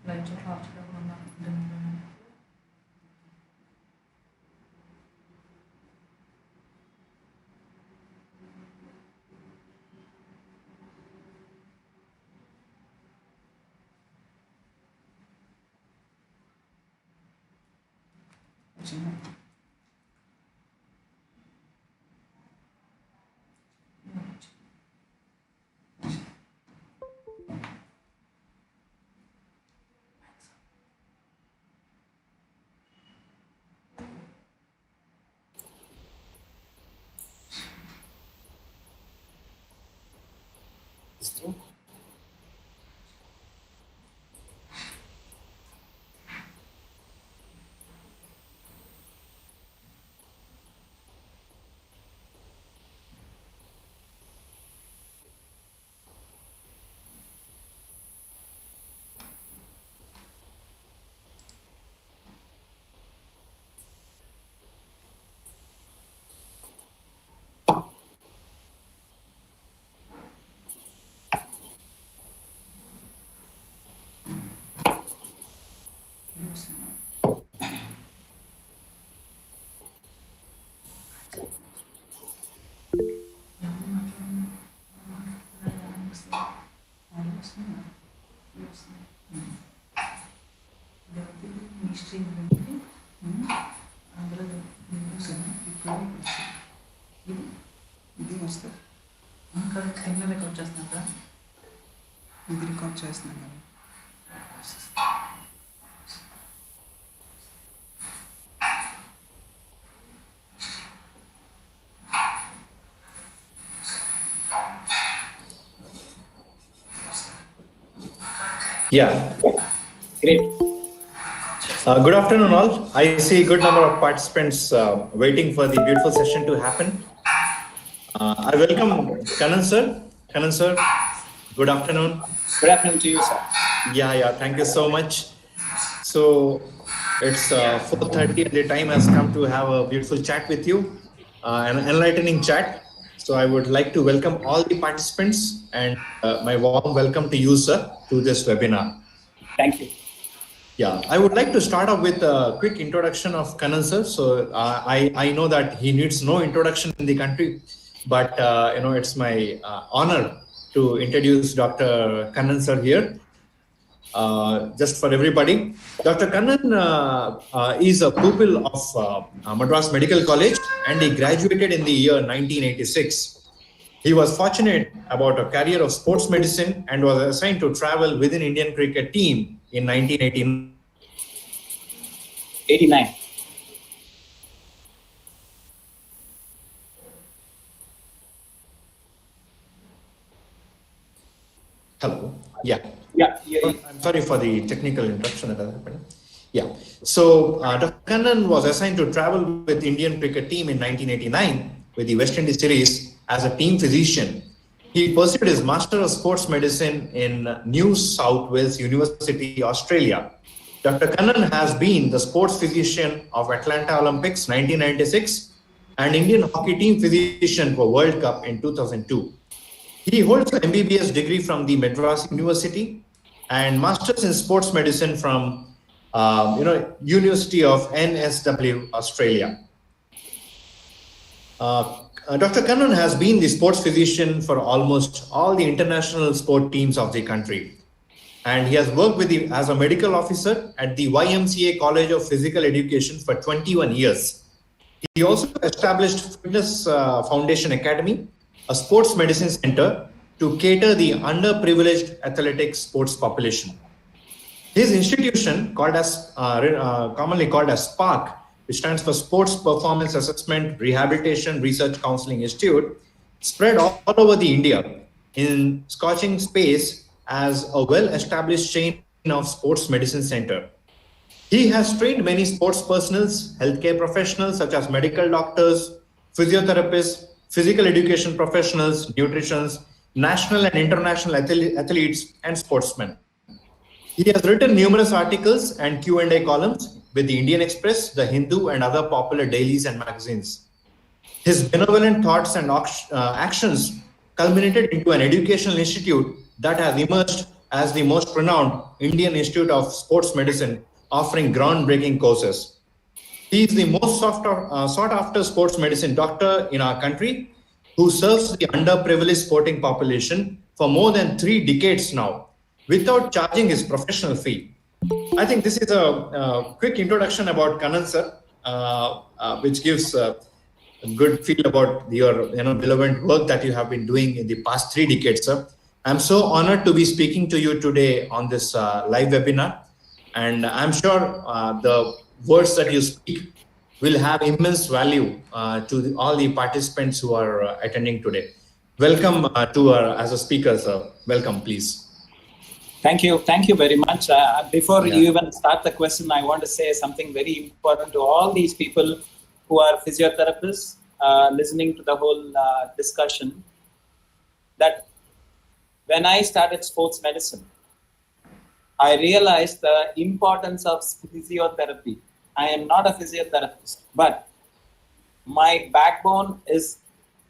Light of చేయకుండా history గురించి అందులో ఇది వస్తుంది కింద రికార్డ్ చేస్తున్నా ఇది రికార్డ్ చేస్తున్నాను కదా. Yeah, great. Good afternoon, all. I see a good number of participants waiting for the beautiful session to happen. I welcome Kannan sir. Kannan sir, good afternoon. Good afternoon to you, sir. Yeah, thank you so much. So it's 4:30 and the time has come to have a beautiful chat with you, an enlightening chat. So I would like to welcome all the participants and my warm welcome to you, sir, to this webinar. Thank you. Yeah, I would like to start off with a quick introduction of Kannan sir. So I know that he needs no introduction in the country, but it's my honor to introduce Dr. Kannan sir here. Just for everybody, Dr. Kannan is a pupil of Madras Medical College and he graduated in the year 1986. He was fortunate about a career of sports medicine and was assigned to travel within Indian cricket team in 1989. 89. Hello. Yeah. Yeah. I'm sorry for the technical interruption that has happened. Yeah. So Dr. Kannan was assigned to travel with Indian cricket team in 1989 with the West Indies series as a team physician. He pursued his Master of Sports Medicine in New South Wales University, Australia. Dr. Kannan has been the sports physician of Atlanta Olympics 1996 and Indian hockey team physician for World Cup in 2002. He holds an MBBS degree from the Madras University and Masters in Sports Medicine from University of NSW, Australia. Dr. Kannan has been the sports physician for almost all the international sport teams of the country. And he has worked as a medical officer at the YMCA College of Physical Education for 21 years. He also established Fitness Foundation Academy, a sports medicine center to cater the underprivileged athletic sports population. His institution, commonly called as SPARC, which stands for Sports Performance Assessment, Rehabilitation, Research Counseling Institute, spread all over the India in scorching space as a well-established chain of sports medicine center. He has trained many sports personnels, healthcare professionals such as medical doctors, physiotherapists, physical education professionals, nutritionists, national and international athletes, and sportsmen. He has written numerous articles and Q&A columns with the Indian Express, the Hindu, and other popular dailies and magazines. His benevolent thoughts and actions culminated into an educational institute that has emerged as the most renowned Indian Institute of Sports Medicine, offering groundbreaking courses. He is the most sought after sports medicine doctor in our country, who serves the underprivileged sporting population for more than 3 decades now, without charging his professional fee. I think this is a quick introduction about Kannan sir, which gives a good feel about your beloved work that you have been doing in the past 3 decades, sir. I'm so honored to be speaking to you today on this live webinar, and I'm sure the words that you speak will have immense value to all the participants who are attending today. Welcome as a speaker, sir. Welcome, please. Thank you very much. Before you even start the question, I want to say something very important to all these people who are physiotherapists listening to the whole discussion, that when I started sports medicine, I realized the importance of physiotherapy. I am not a physiotherapist, but my backbone is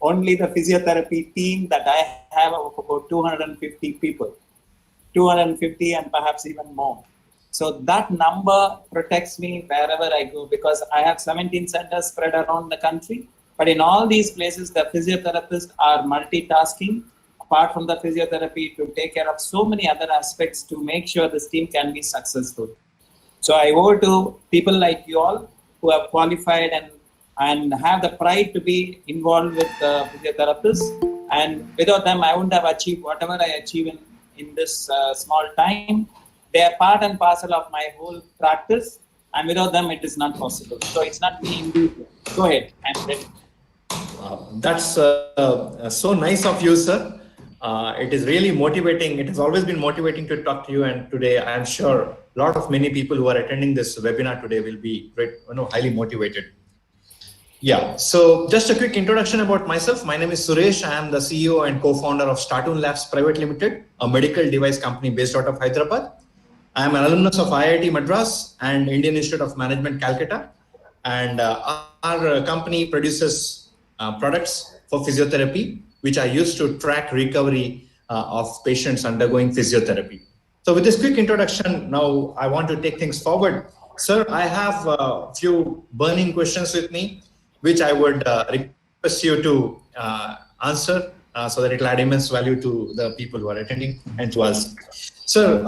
only the physiotherapy team that I have of about 250 people. 250 and perhaps even more. So that number protects me wherever I go, because I have 17 centers spread around the country. But in all these places, the physiotherapists are multitasking, apart from the physiotherapy, to take care of so many other aspects to make sure this team can be successful. So I owe to people like you all who have qualified and have the pride to be involved with the physiotherapists. And without them, I wouldn't have achieved whatever I achieve in this small time. They are part and parcel of my whole practice, and without them it is not possible. So it's not me individual. Go ahead, I'm ready. That's so nice of you, sir. It is really motivating. It has always been motivating to talk to you, and today I am sure many people who are attending this webinar today will be highly motivated. Yeah, so just a quick introduction about myself. My name is Suresh. I am the CEO and co-founder of Startoon Labs Private Limited, a medical device company based out of Hyderabad. I am an alumnus of IIT Madras and Indian Institute of Management, Calcutta. And our company produces products for physiotherapy, which are used to track recovery of patients undergoing physiotherapy. So with this quick introduction, now I want to take things forward. Sir, I have a few burning questions with me, which I would request you to answer so that it will add immense value to the people who are attending and to us. Sir,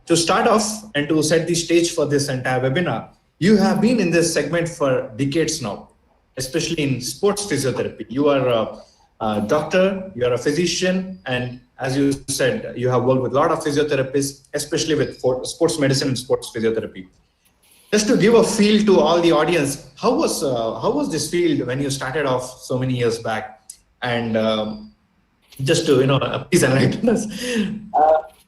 to start off and to set the stage for this entire webinar, you have been in this segment for decades now, especially in sports physiotherapy. You are a doctor, you are a physician, and as you said, you have worked with a lot of physiotherapists, especially with sports medicine and sports physiotherapy. Just to give a feel to all the audience, how was this field when you started off so many years back? And just to please enlighten us.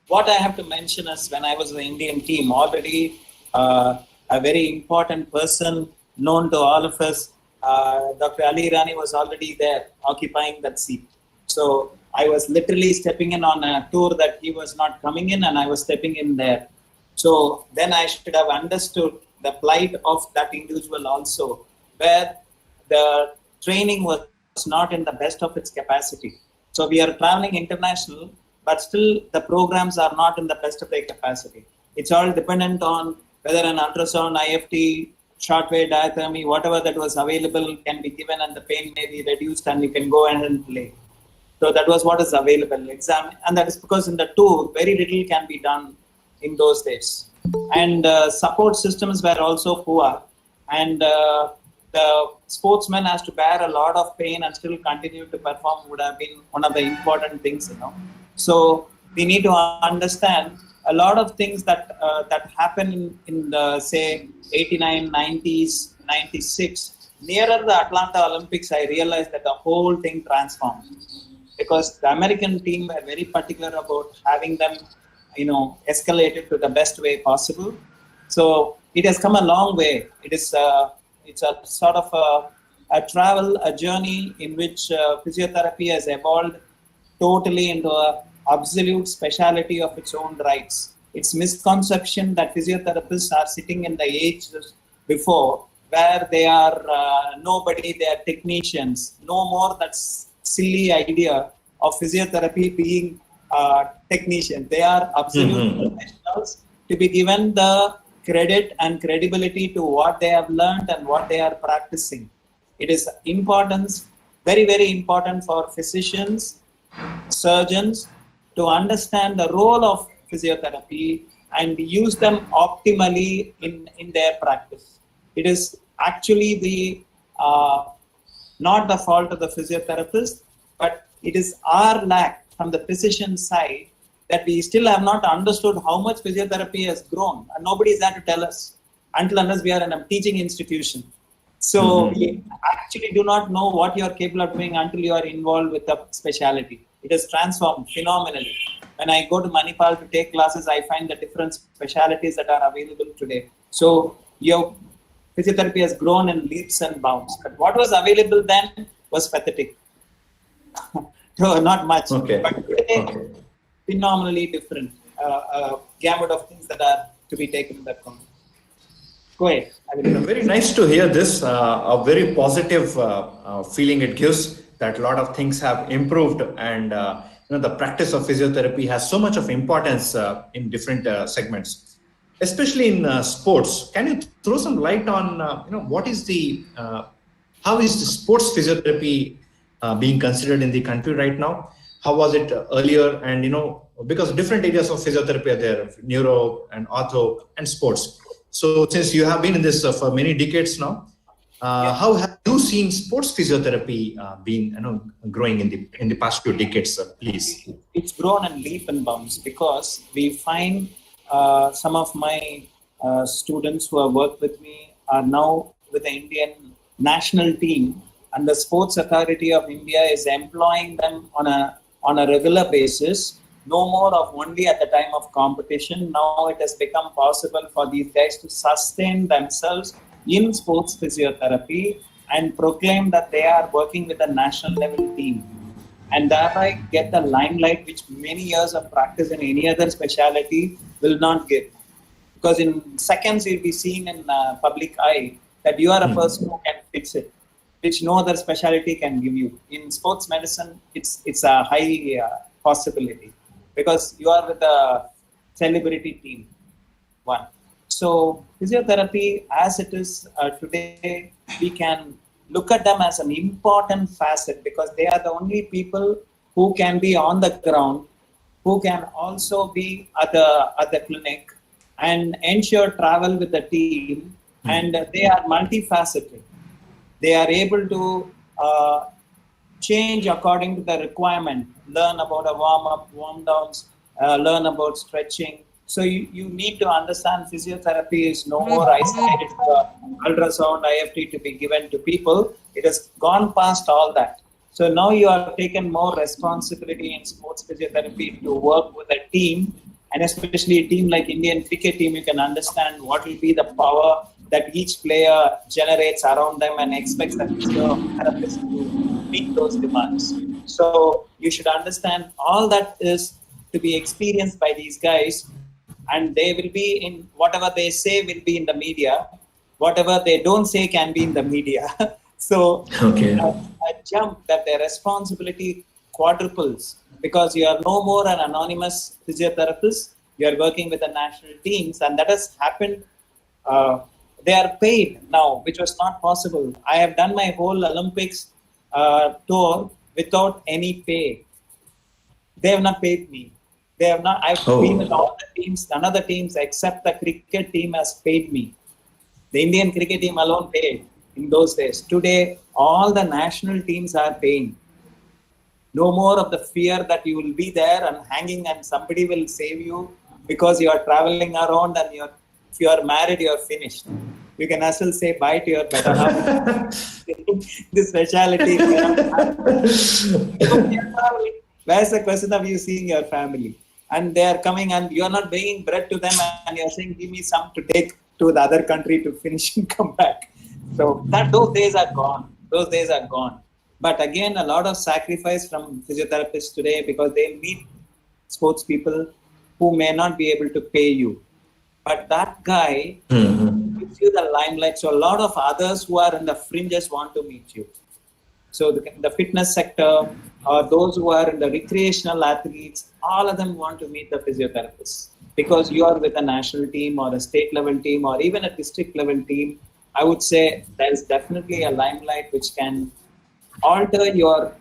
What I have to mention is, when I was in the Indian team, already a very important person known to all of us, Dr. Ali Rani, was already there occupying that seat. So I was literally stepping in on a tour that he was not coming in, and I was stepping in there. So then I should have understood the plight of that individual also, where the training was not in the best of its capacity. So we are traveling international, but still the programs are not in the best of their capacity. It's all dependent on whether an ultrasound, IFT, shortwave diathermy, whatever that was available can be given, and the pain may be reduced and you can go ahead and play. So that was what is available. And that is because in the tour, very little can be done in those days. And support systems were also poor, and the sportsman has to bear a lot of pain and still continue to perform would have been one of the important things, So we need to understand a lot of things that happen in the, say, 89, 90s, 96. Nearer the Atlanta Olympics, I realized that the whole thing transformed, because the American team were very particular about having them escalated to the best way possible. So it has come a long way. It's a sort of a journey in which physiotherapy has evolved totally into a absolute speciality of its own rights. It's misconception that physiotherapists are sitting in the age before, where they are nobody, they are technicians. No more that silly idea of physiotherapy being technicians. They are absolute professionals to be given the credit and credibility to what they have learned and what they are practicing. It is importance, very, very important for physicians, surgeons to understand the role of physiotherapy and use them optimally in their practice. It is actually the not the fault of the physiotherapist, but it is our lack from the physician side that we still have not understood how much physiotherapy has grown, and nobody is there to tell us until unless we are in a teaching institution. So we actually do not know what you are capable of doing until you are involved with a specialty. It has transformed phenomenally. When I go to Manipal to take classes, I find the different specialties that are available today. So your physiotherapy has grown in leaps and bounds. But what was available then was pathetic. No, not much. Okay. But today, phenomenally different. Gamut of things that are to be taken into account. Go ahead. Very nice to hear this. A very positive feeling it gives that a lot of things have improved, and the practice of physiotherapy has so much of importance in different segments, especially in sports. Can you throw some light on what is the how is the sports physiotherapy being considered in the country right now? How was it earlier? And because different areas of physiotherapy are there, neuro and ortho and sports. So since you have been in this for many decades now, how have you seen sports physiotherapy being growing in the past few decades, please? It's grown in leap and bounds because we find some of my students who have worked with me are now with the Indian national team, and the Sports Authority of India is employing them on a regular basis. No more of only at the time of competition. Now it has become possible for these guys to sustain themselves in sports physiotherapy and proclaim that they are working with a national level team, and thereby get the limelight which many years of practice in any other specialty will not give. Because in seconds you'll be seen in public eye that you are a person who can fix it, which no other specialty can give you. In sports medicine, it's a high possibility because you are with a celebrity team. One. So physiotherapy as it is today, we can look at them as an important facet because they are the only people who can be on the ground, who can also be at the clinic and ensure travel with the team, and they are multifaceted. They are able to change according to the requirement, learn about a warm-up, warm-downs, learn about stretching. So you need to understand physiotherapy is no more isolated to ultrasound, IFT to be given to people. It has gone past all that. So now you are taken more responsibility in sports physiotherapy to work with a team, and especially a team like Indian cricket team, you can understand what will be the power that each player generates around them and expects the physiotherapist to meet those demands. So you should understand all that is to be experienced by these guys, and they will be in whatever they say will be in the media, whatever they don't say can be in the media. So a jump that their responsibility quadruples because you are no more an anonymous physiotherapist, you are working with the national teams, and that has happened. They are paid now, which was not possible. I have done my whole Olympics tour without any pay. They have not paid me. They have not. I've been with all the teams. None of the teams except the cricket team has paid me. The Indian cricket team alone paid in those days. Today, all the national teams are paying. No more of the fear that you will be there and hanging and somebody will save you because you are traveling around and if you are married, you are finished. You can as well say bye to your better half. This speciality. Where's the question of you seeing your family? And they are coming and you are not bringing bread to them and you are saying, give me some to take to the other country to finish and come back. So those days are gone. Those days are gone. But again, a lot of sacrifice from physiotherapists today because they meet sports people who may not be able to pay you. But that guy gives you the limelight. So a lot of others who are in the fringes want to meet you. So the fitness sector, those who are in the recreational athletes, all of them want to meet the physiotherapists because you are with a national team or a state level team or even a district level team. I would say there is definitely a limelight which can alter your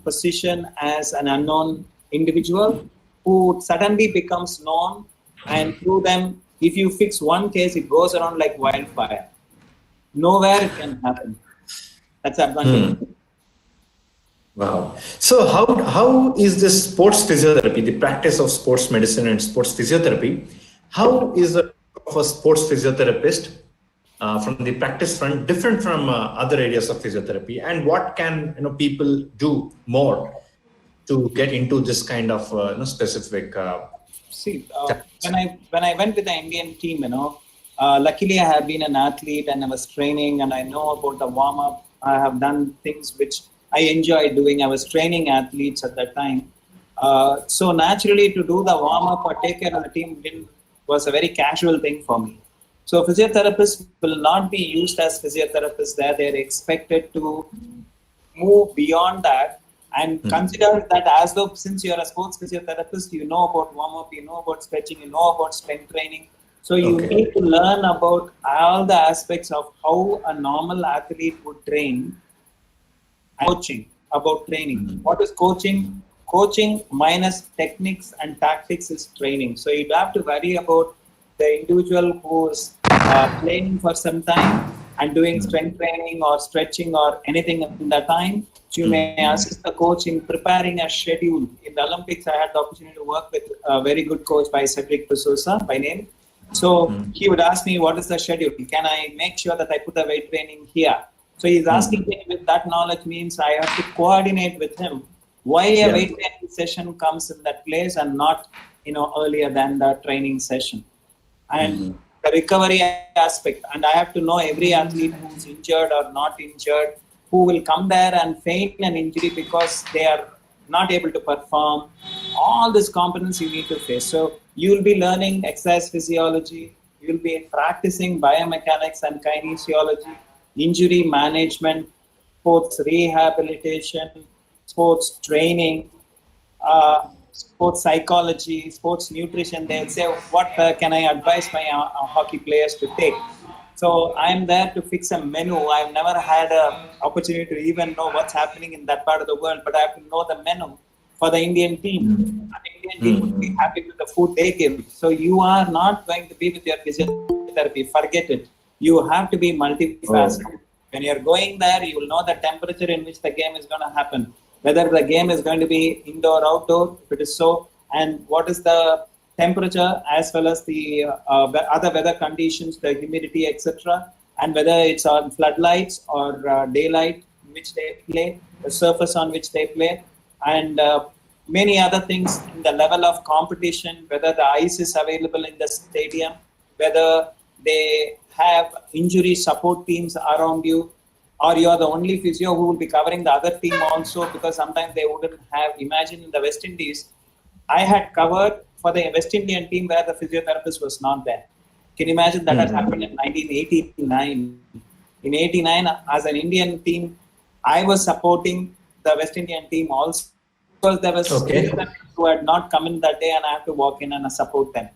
position as an unknown individual who suddenly becomes known, and through them, if you fix one case, it goes around like wildfire. Nowhere it can happen. That's the advantage. Wow. So how is this sports physiotherapy, the practice of sports medicine and sports physiotherapy, how is the of a sports physiotherapist from the practice front different from other areas of physiotherapy, and what can people do more to get into this kind of specific See, when I went with the Indian team, luckily I have been an athlete and I was training and I know about the warm up. I have done things which I enjoy doing. I was training athletes at that time. So naturally to do the warm up or take care of the team was a very casual thing for me. So physiotherapists will not be used as physiotherapists there. They're expected to move beyond that and consider that as though since you're a sports physiotherapist, you know about warm-up, you know about stretching, you know about strength training. So you need to learn about all the aspects of how a normal athlete would train. Coaching, about training. What is coaching? Coaching minus techniques and tactics is training. So you have to worry about the individual who is playing for some time and doing strength training or stretching or anything in that time. So you may assist the coach in preparing a schedule. In the Olympics, I had the opportunity to work with a very good coach by Cedric Susurla by name. So he would ask me, what is the schedule? Can I make sure that I put the weight training here? So he's asking me with that knowledge means I have to coordinate with him why a weight training session comes in that place and not earlier than the training session. And the recovery aspect, and I have to know every athlete who's injured or not injured, who will come there and feign an injury because they are not able to perform. All these components you need to face. So you will be learning exercise physiology, you will be practicing biomechanics and kinesiology, injury management, sports rehabilitation, sports training, sports psychology, sports nutrition. They'll say, what can I advise my hockey players to take? So I'm there to fix a menu. I've never had an opportunity to even know what's happening in that part of the world, but I have to know the menu for the Indian team. And the Indian team would be happy with the food they give. So you are not going to be with your physiotherapy. Forget it. You have to be multifaceted. When you're going there, you will know the temperature in which the game is going to happen. Whether the game is going to be indoor, outdoor, if it is so, and what is the temperature as well as the other weather conditions, the humidity, etc. And whether it's on floodlights or daylight in which they play, the surface on which they play, and many other things in the level of competition, whether the ice is available in the stadium, whether they have injury support teams around you, or you are the only physio who will be covering the other team also, because sometimes they wouldn't have. Imagine in the West Indies, I had covered for the West Indian team where the physiotherapist was not there. Can you imagine that had happened in 1989? In 89, as an Indian team, I was supporting the West Indian team also because there was physiotherapists who had not come in that day and I have to walk in and support them.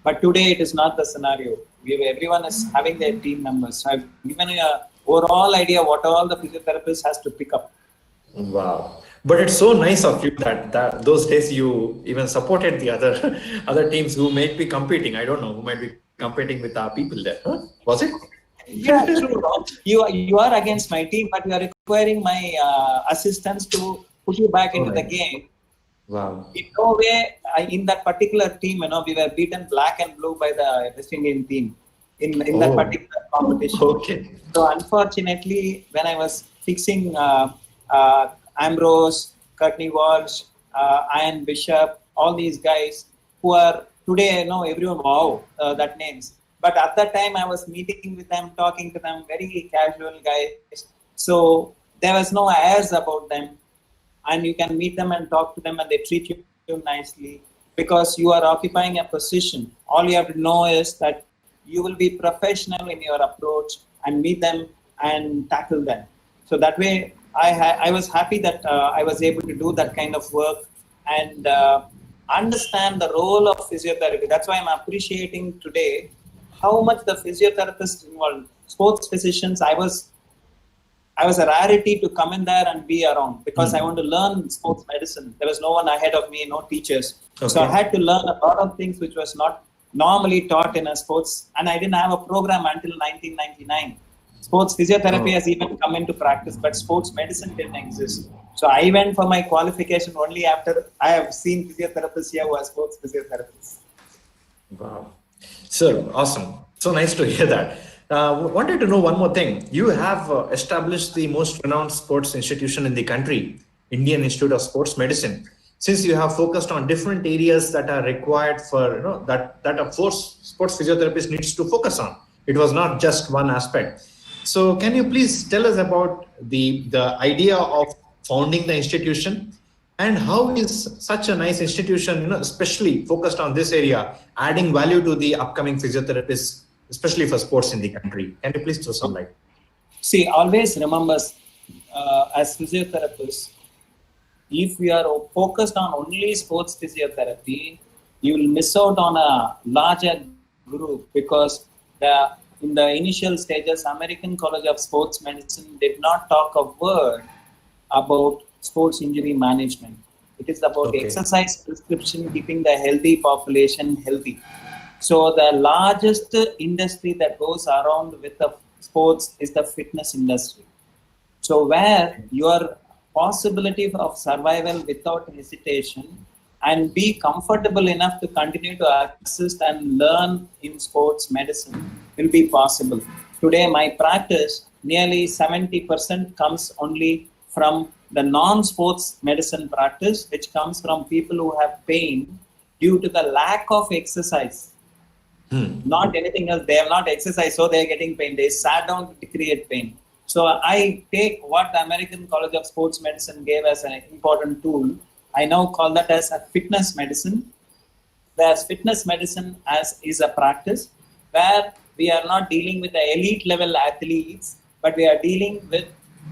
But today it is not the scenario. Everyone is having their team members. So I've given you an overall idea what all the physiotherapist has to pick up. Wow. But it's so nice of you that those days you even supported the other teams who might be competing. I don't know, who might be competing with our people there. Huh? Was it? Yeah, true. You are against my team, but you are requiring my assistance to put you back into the game. Wow. In no way, in that particular team, we were beaten black and blue by the West Indian team in that particular competition. Okay. So unfortunately, when I was fixing Ambrose, Courtney Walsh, Ian Bishop, all these guys who are today, everyone, wow, that names. But at that time, I was meeting with them, talking to them, very casual guys. So there was no airs about them. And you can meet them and talk to them and they treat you nicely because you are occupying a position. All you have to know is that you will be professional in your approach and meet them and tackle them. So that way, I was happy that I was able to do that kind of work and understand the role of physiotherapy. That's why I'm appreciating today how much the physiotherapists involved. Sports physicians, I was a rarity to come in there and be around because I want to learn sports medicine. There was no one ahead of me, no teachers. Okay. So I had to learn a lot of things which was not normally taught in a sports. And I didn't have a program until 1999. Sports physiotherapy has even come into practice, but sports medicine didn't exist. So I went for my qualification only after I have seen physiotherapists here who are sports physiotherapists. Wow. Sir, awesome. So nice to hear that. Wanted to know one more thing. You have established the most renowned sports institution in the country, Indian Institute of Sports Medicine. Since you have focused on different areas that are required for, that a sports physiotherapist needs to focus on. It was not just one aspect. So can you please tell us about the idea of founding the institution and how is such a nice institution, especially focused on this area, adding value to the upcoming physiotherapists, especially for sports in the country? Can you please throw some light? See, always remember, as physiotherapists, if we are focused on only sports physiotherapy, you will miss out on a larger group because in the initial stages, American College of Sports Medicine did not talk a word about sports injury management. It is about exercise prescription, keeping the healthy population healthy. So the largest industry that goes around with the sports is the fitness industry. So where your possibility of survival without hesitation and be comfortable enough to continue to assist and learn in sports medicine will be possible. Today, my practice, nearly 70% comes only from the non-sports medicine practice, which comes from people who have pain due to the lack of exercise. Not anything else. They have not exercised, so they are getting pain. They sat down to create pain. So I take what the American College of Sports Medicine gave as an important tool. I now call that as a fitness medicine. Whereas fitness medicine is a practice where we are not dealing with the elite level athletes, but we are dealing with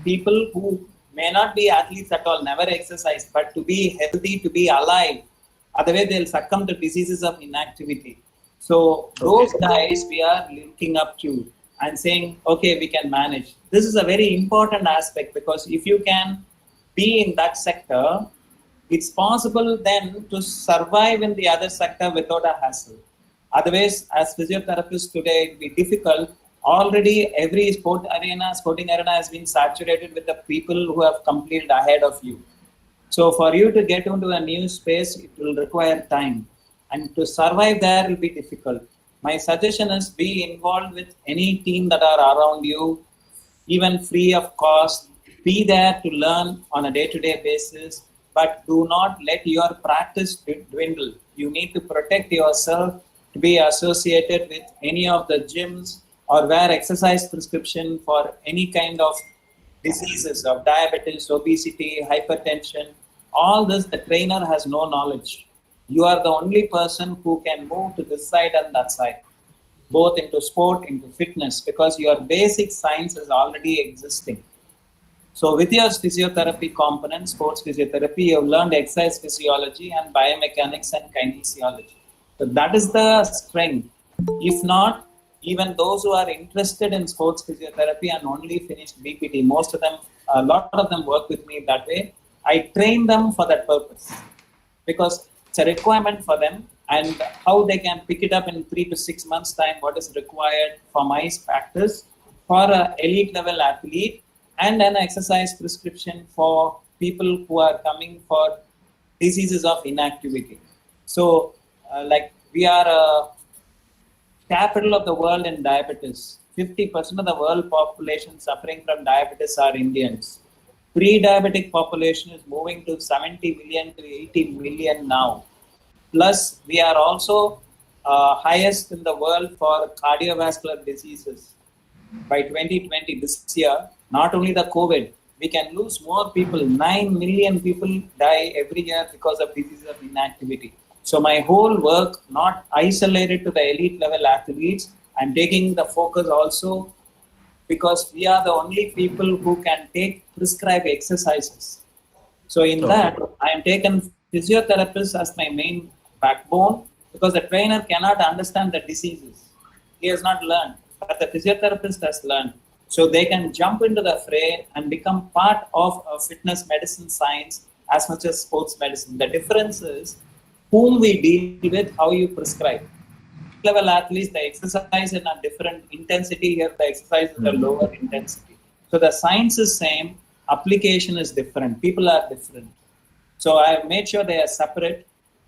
people who may not be athletes at all, never exercise, but to be healthy, to be alive. Otherwise, they'll succumb to diseases of inactivity. So those guys we are linking up to and saying, okay, we can manage. This is a very important aspect because if you can be in that sector, it's possible then to survive in the other sector without a hassle. Otherwise, as physiotherapists today, it will be difficult. Already every sporting arena has been saturated with the people who have completed ahead of you. So for you to get into a new space, it will require time. And to survive there will be difficult. My suggestion is be involved with any team that are around you, even free of cost. Be there to learn on a day-to-day basis, but do not let your practice dwindle. You need to protect yourself to be associated with any of the gyms or where exercise prescription for any kind of diseases of diabetes, obesity, hypertension. All this, the trainer has no knowledge. You are the only person who can move to this side and that side, both into sport, into fitness, because your basic science is already existing. So with your physiotherapy component, sports physiotherapy, you have learned exercise physiology and biomechanics and kinesiology. So that is the strength. If not, even those who are interested in sports physiotherapy and only finished BPT, most of them, a lot of them work with me that way. I train them for that purpose because it's a requirement for them, and how they can pick it up in 3 to 6 months' time, what is required for my practice for an elite level athlete, and an exercise prescription for people who are coming for diseases of inactivity. So, we are a capital of the world in diabetes. 50% of the world population suffering from diabetes are Indians. Pre-diabetic population is moving to 70 million to 80 million now. Plus, we are also highest in the world for cardiovascular diseases. By 2020, this year, not only the COVID, we can lose more people. 9 million people die every year because of diseases of inactivity. So my whole work, not isolated to the elite level athletes, I'm taking the focus also because we are the only people who can take prescribed exercises. So in Okay. that, I am taken physiotherapist as my main backbone because the trainer cannot understand the diseases. He has not learned, but the physiotherapist has learned. So they can jump into the fray and become part of fitness medicine science as much as sports medicine. The difference is whom we deal with, how you prescribe. Level athletes, the exercise in a different intensity. Here, the exercise is a lower intensity. So the science is same, application is different. People are different. So I have made sure they are separate.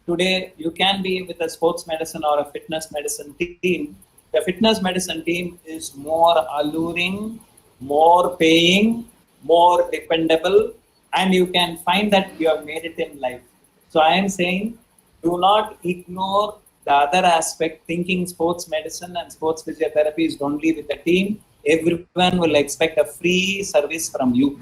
Today, you can be with a sports medicine or a fitness medicine team. The fitness medicine team is more alluring, more paying, more dependable, and you can find that you have made it in life. So I am saying, do not ignore the other aspect, thinking sports medicine and sports physiotherapy is only with the team. Everyone will expect a free service from you.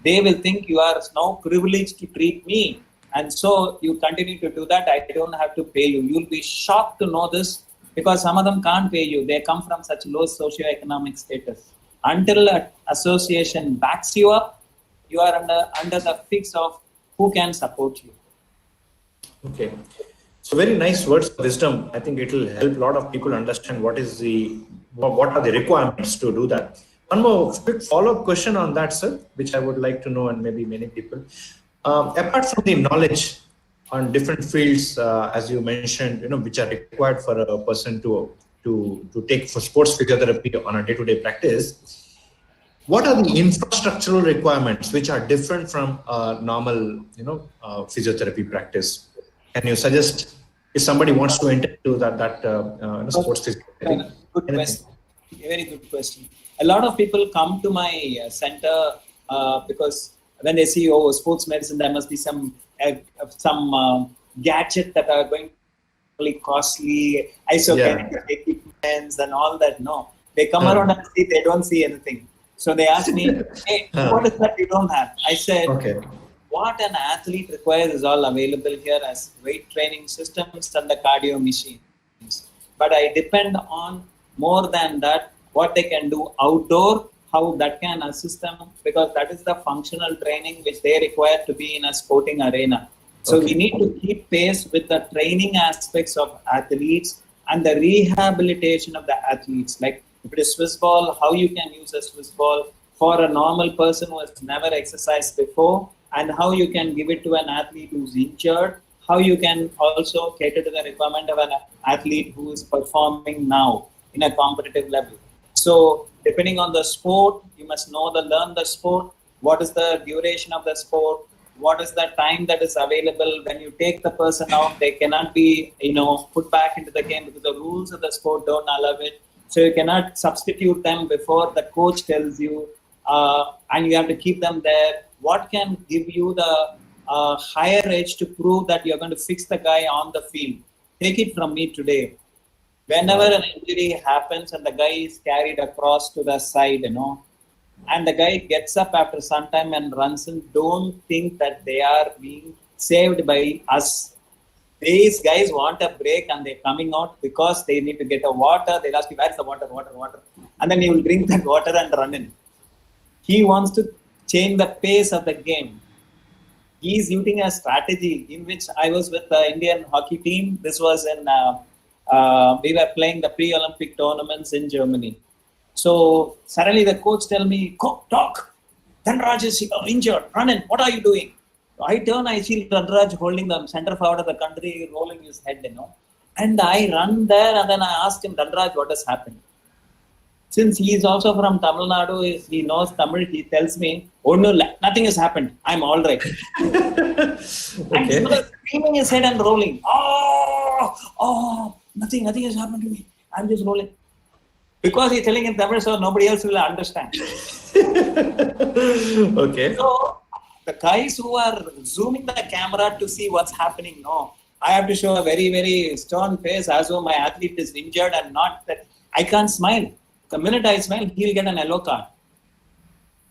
They will think you are now privileged to treat me. And so you continue to do that. I don't have to pay you. You'll be shocked to know this because some of them can't pay you. They come from such low socioeconomic status. Until an association backs you up, you are under the fix of who can support you. Okay. So very nice words of wisdom. I think it will help a lot of people understand what are the requirements to do that. One more quick follow-up question on that, sir, which I would like to know, and maybe many people. Apart from the knowledge on different fields, as you mentioned, which are required for a person to take for sports physiotherapy on a day-to-day practice, what are the infrastructural requirements which are different from normal, physiotherapy practice? Can you suggest if somebody wants to enter into that sports physiotherapy? Good question. Very good question. A lot of people come to my center because when they see sports medicine, there must be some gadget that are going to be costly, isogenic equipments and all that. No, they come around and see, they don't see anything. So they ask me, hey, what is that you don't have? I said, okay. What an athlete requires is all available here as weight training systems and the cardio machines. But I depend on more than that, what they can do outdoor, how that can assist them, because that is the functional training which they require to be in a sporting arena. So we need to keep pace with the training aspects of athletes and the rehabilitation of the athletes. Like if it is Swiss ball, how you can use a Swiss ball for a normal person who has never exercised before, and how you can give it to an athlete who's injured, how you can also cater to the requirement of an athlete who is performing now in a competitive level. So depending on the sport, you must learn the sport, what is the duration of the sport, what is the time that is available. When you take the person out, they cannot be, put back into the game because the rules of the sport don't allow it. So you cannot substitute them before the coach tells you, and you have to keep them there. What can give you the higher edge to prove that you're going to fix the guy on the field? Take it from me today. Whenever an injury happens and the guy is carried across to the side, and the guy gets up after some time and runs in, don't think that they are being saved by us. These guys want a break and they're coming out because they need to get a water. They'll ask you, where's the water? And then you will drink that water and run in. He wants to change the pace of the game. He is using a strategy in which I was with the Indian hockey team. This was in, we were playing the pre-Olympic tournaments in Germany. So suddenly the coach tell me, go, talk. Dhanraj is injured, run in. What are you doing? I turn, I see Dhanraj holding the center forward of the country, rolling his head, And I run there and then I asked him, Dhanraj, what has happened? Since he is also from Tamil Nadu, he knows Tamil, he tells me, oh no, nothing has happened. I'm all right. And he was screaming his head and rolling. Oh, nothing has happened to me. I'm just rolling. Because he's telling in Tamil, so nobody else will understand. Okay. So the guys who are zooming the camera to see what's happening, I have to show a very, very stern face as though my athlete is injured and not that I can't smile. The minute I smile, he'll get an yellow card.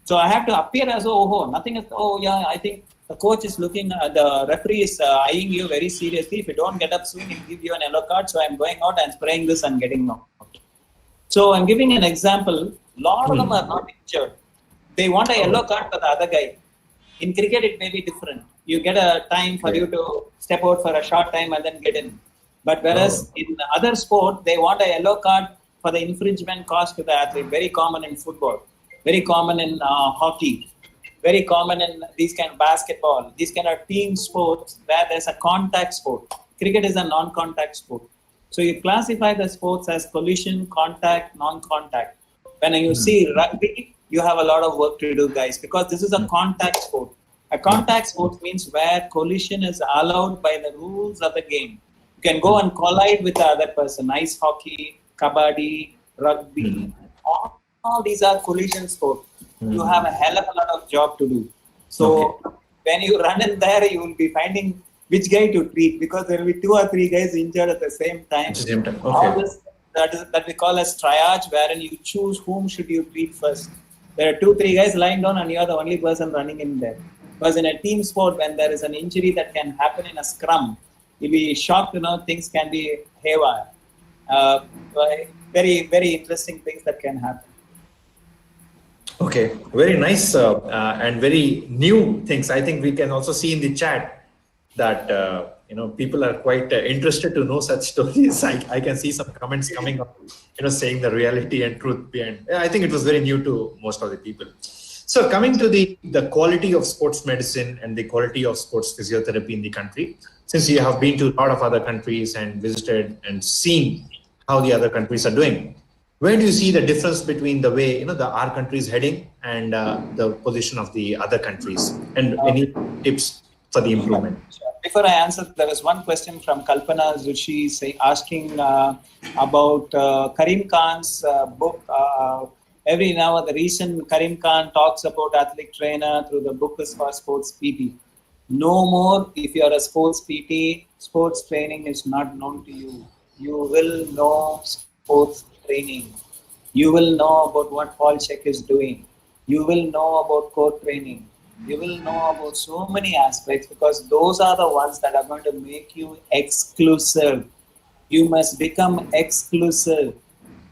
So I have to appear as though, nothing is, I think the coach is looking, the referee is eyeing you very seriously. If you don't get up soon, he'll give you an yellow card. So I'm going out and spraying this and getting out. So I'm giving an example. Lot of them are not injured. They want a yellow card for the other guy. In cricket, it may be different. You get a time for you to step out for a short time and then get in. But whereas in other sport, they want a yellow card for the infringement caused to the athlete. Very common in football, very common in hockey, very common in these kind of basketball. These kind of team sports where there's a contact sport. Cricket is a non-contact sport. So you classify the sports as collision, contact, non-contact. When you see rugby, you have a lot of work to do, guys, because this is a contact sport. A contact sport means where collision is allowed by the rules of the game. You can go and collide with the other person. Ice hockey, kabaddi, rugby, all these are collision sports. You have a hell of a lot of job to do. So when you run in there, you will be finding which guy to treat, because there will be 2 or 3 guys injured at the same time. All this that we call as triage, wherein you choose whom should you treat first. There are 2, 3 guys lying down and you are the only person running in there. Because in a team sport, when there is an injury that can happen in a scrum, you'll be shocked to know things can be haywire. Very, very interesting things that can happen. Okay, very nice and very new things. I think we can also see in the chat that people are quite interested to know such stories. I can see some comments coming up, saying the reality and truth behind. I think it was very new to most of the people. So coming to the quality of sports medicine and the quality of sports physiotherapy in the country, since you have been to a lot of other countries and visited and seen how the other countries are doing, where do you see the difference between the way our country is heading and the position of the other countries, and any tips for the improvement? Before I answer, there was one question from Kalpana Zushi asking about Karim Khan's book. Every now and the recent Karim Khan talks about athletic trainer through the book is for sports PT. No more, if you are a sports PT, sports training is not known to you. You will know sports training. You will know about what Paul Check is doing. You will know about core training. You will know about so many aspects, because those are the ones that are going to make you exclusive. You must become exclusive,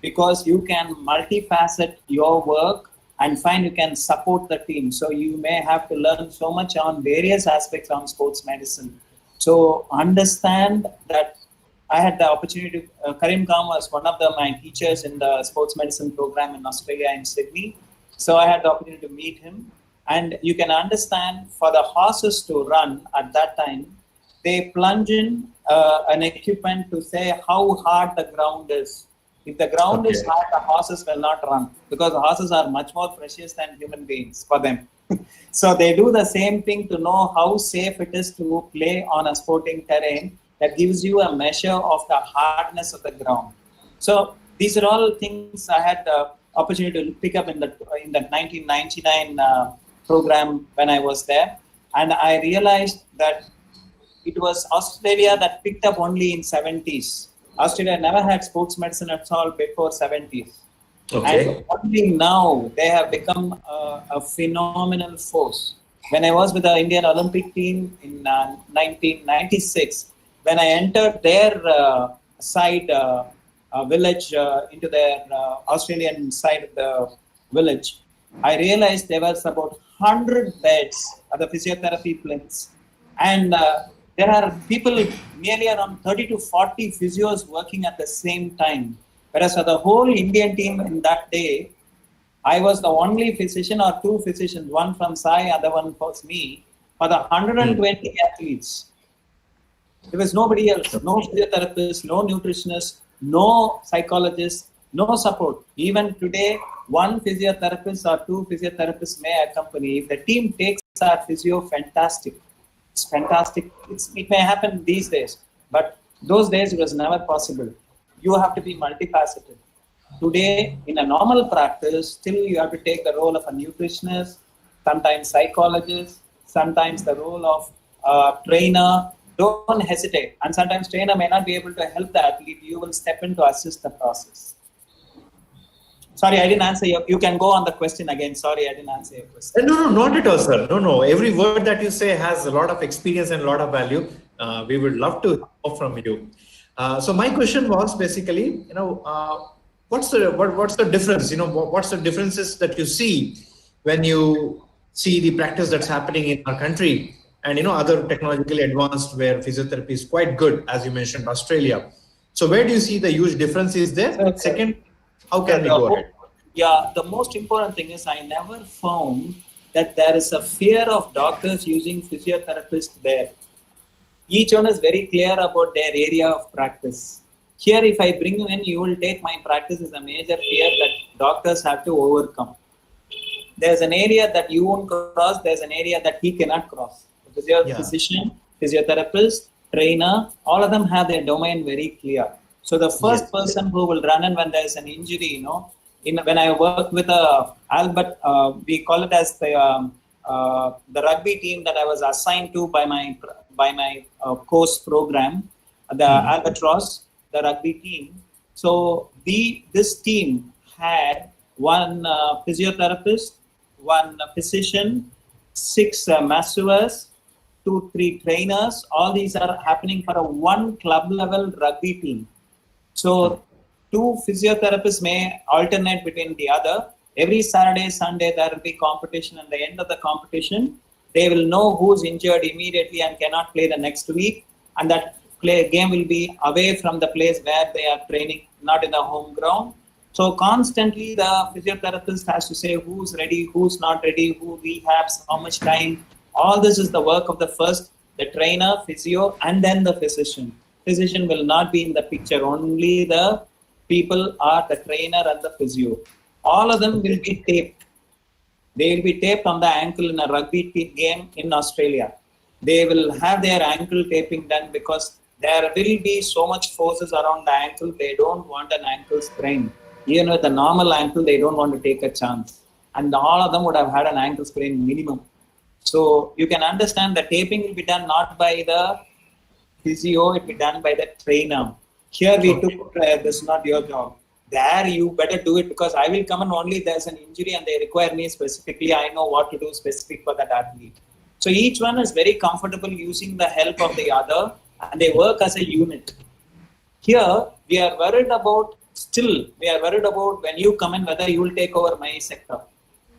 because you can multifaceted your work and find you can support the team. So you may have to learn so much on various aspects on sports medicine. So understand that I had the opportunity to, Karim Khan was one of my teachers in the sports medicine program in Australia in Sydney. So I had the opportunity to meet him. And you can understand, for the horses to run at that time, they plunge in an equipment to say how hard the ground is. If the ground is hard, the horses will not run, because the horses are much more precious than human beings for them. So they do the same thing to know how safe it is to play on a sporting terrain that gives you a measure of the hardness of the ground. So these are all things I had the opportunity to pick up in the 1999 program when I was there. And I realized that it was Australia that picked up only in 70s. Australia never had sports medicine at all before 70s. And only now they have become a phenomenal force. When I was with the Indian Olympic team in 1996, when I entered their side village into their Australian side of the village, I realized there was about 100 beds at the physiotherapy clinics, and there are people, nearly around 30 to 40 physios working at the same time. Whereas for the whole Indian team in that day, I was the only physician or 2 physicians, one from Sai, other one was me, for the 120 athletes. There was nobody else, no physiotherapist, no nutritionist, no psychologist, no support. Even today, 1 physiotherapist or 2 physiotherapists may accompany. If the team takes our physio, fantastic. It's fantastic. It may happen these days, but those days it was never possible. You have to be multifaceted. Today, in a normal practice, still you have to take the role of a nutritionist, sometimes psychologist, sometimes the role of trainer. Don't hesitate. And sometimes trainer may not be able to help the athlete. You will step in to assist the process. Sorry, I didn't answer you. You can go on the question again. Sorry, I didn't answer your question. No, not at all, sir. No. Every word that you say has a lot of experience and a lot of value. We would love to know from you. So my question was basically, what's the difference? What's the differences that you see when you see the practice that's happening in our country and other technologically advanced where physiotherapy is quite good, as you mentioned, Australia. So where do you see the huge differences there? Second, how can we go ahead? Yeah, the most important thing is I never found that there is a fear of doctors using physiotherapists there. Each one is very clear about their area of practice. Here, if I bring you in, you will take my practice is a major fear that doctors have to overcome. There's an area that you won't cross, there's an area that he cannot cross. Physician, physiotherapist, trainer, all of them have their domain very clear. So the first person who will run in when there's an injury, when I worked with Albert, we call it as the rugby team that I was assigned to by my course program, the Albatross, the rugby team. So this team had one physiotherapist, one physician, 6 masseurs, 2-3 trainers. All these are happening for a one club level rugby team. So 2 physiotherapists may alternate between the other. Every Saturday, Sunday, there will be competition. At the end of the competition, they will know who's injured immediately and cannot play the next week. And that game will be away from the place where they are training, not in the home ground. So constantly the physiotherapist has to say who's ready, who's not ready, who rehabs, how much time. All this is the work of the trainer, physio, and then the physician. Physician will not be in the picture. Only the people are the trainer and the physio. All of them will be taped. They will be taped on the ankle in a rugby game in Australia. They will have their ankle taping done because there will be so much forces around the ankle. They don't want an ankle sprain. Even with a normal ankle, they don't want to take a chance. And all of them would have had an ankle sprain minimum. So you can understand the taping will be done not by the physio, it will be done by the trainer. Here we took, this is not your job. There you better do it because I will come and only there's an injury and they require me specifically. I know what to do specific for that athlete. So each one is very comfortable using the help of the other and they work as a unit. Here we are worried about when you come in whether you will take over my sector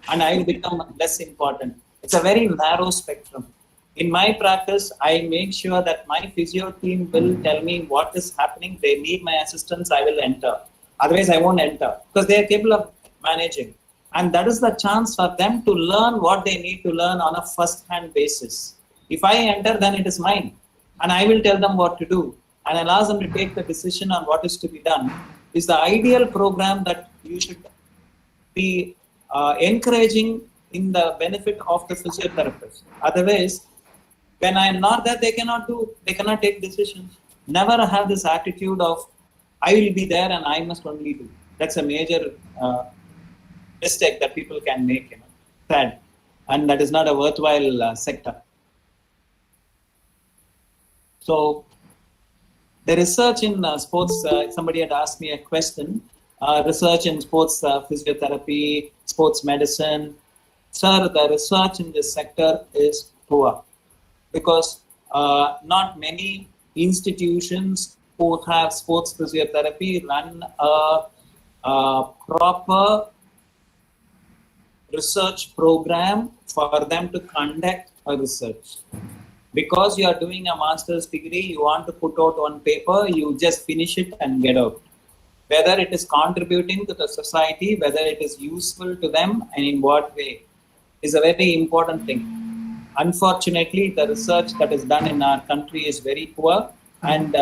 and I will become less important. It's a very narrow spectrum. In my practice, I make sure that my physio team will tell me what is happening. They need my assistance, I will enter. Otherwise, I won't enter because they are capable of managing. And that is the chance for them to learn what they need to learn on a first-hand basis. If I enter, then it is mine. And I will tell them what to do. And I'll ask them to take the decision on what is to be done. Is the ideal program that you should be encouraging in the benefit of the physiotherapist. Otherwise, when I am not there, they cannot take decisions. Never have this attitude of, I will be there and I must only do. That's a major mistake that people can make. Sad. And that is not a worthwhile sector. So, the research in sports, somebody had asked me a question, research in sports physiotherapy, sports medicine. Sir, the research in this sector is poor because not many institutions who have sports physiotherapy run a proper research program for them to conduct a research. Because you are doing a master's degree, you want to put out on paper, you just finish it and get out. Whether it is contributing to the society, whether it is useful to them and in what way is a very important thing. Unfortunately, the research that is done in our country is very poor and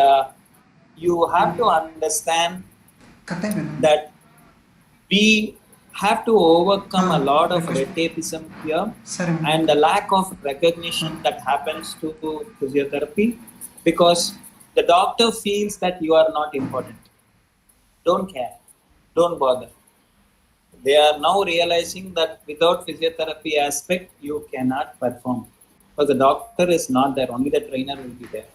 you have to understand that we have to overcome a lot of red tapeism here and the lack of recognition that happens to physiotherapy because the doctor feels that you are not important. Don't care. Don't bother. They are now realizing that without physiotherapy aspect, you cannot perform. Because the doctor is not there, only the trainer will be there.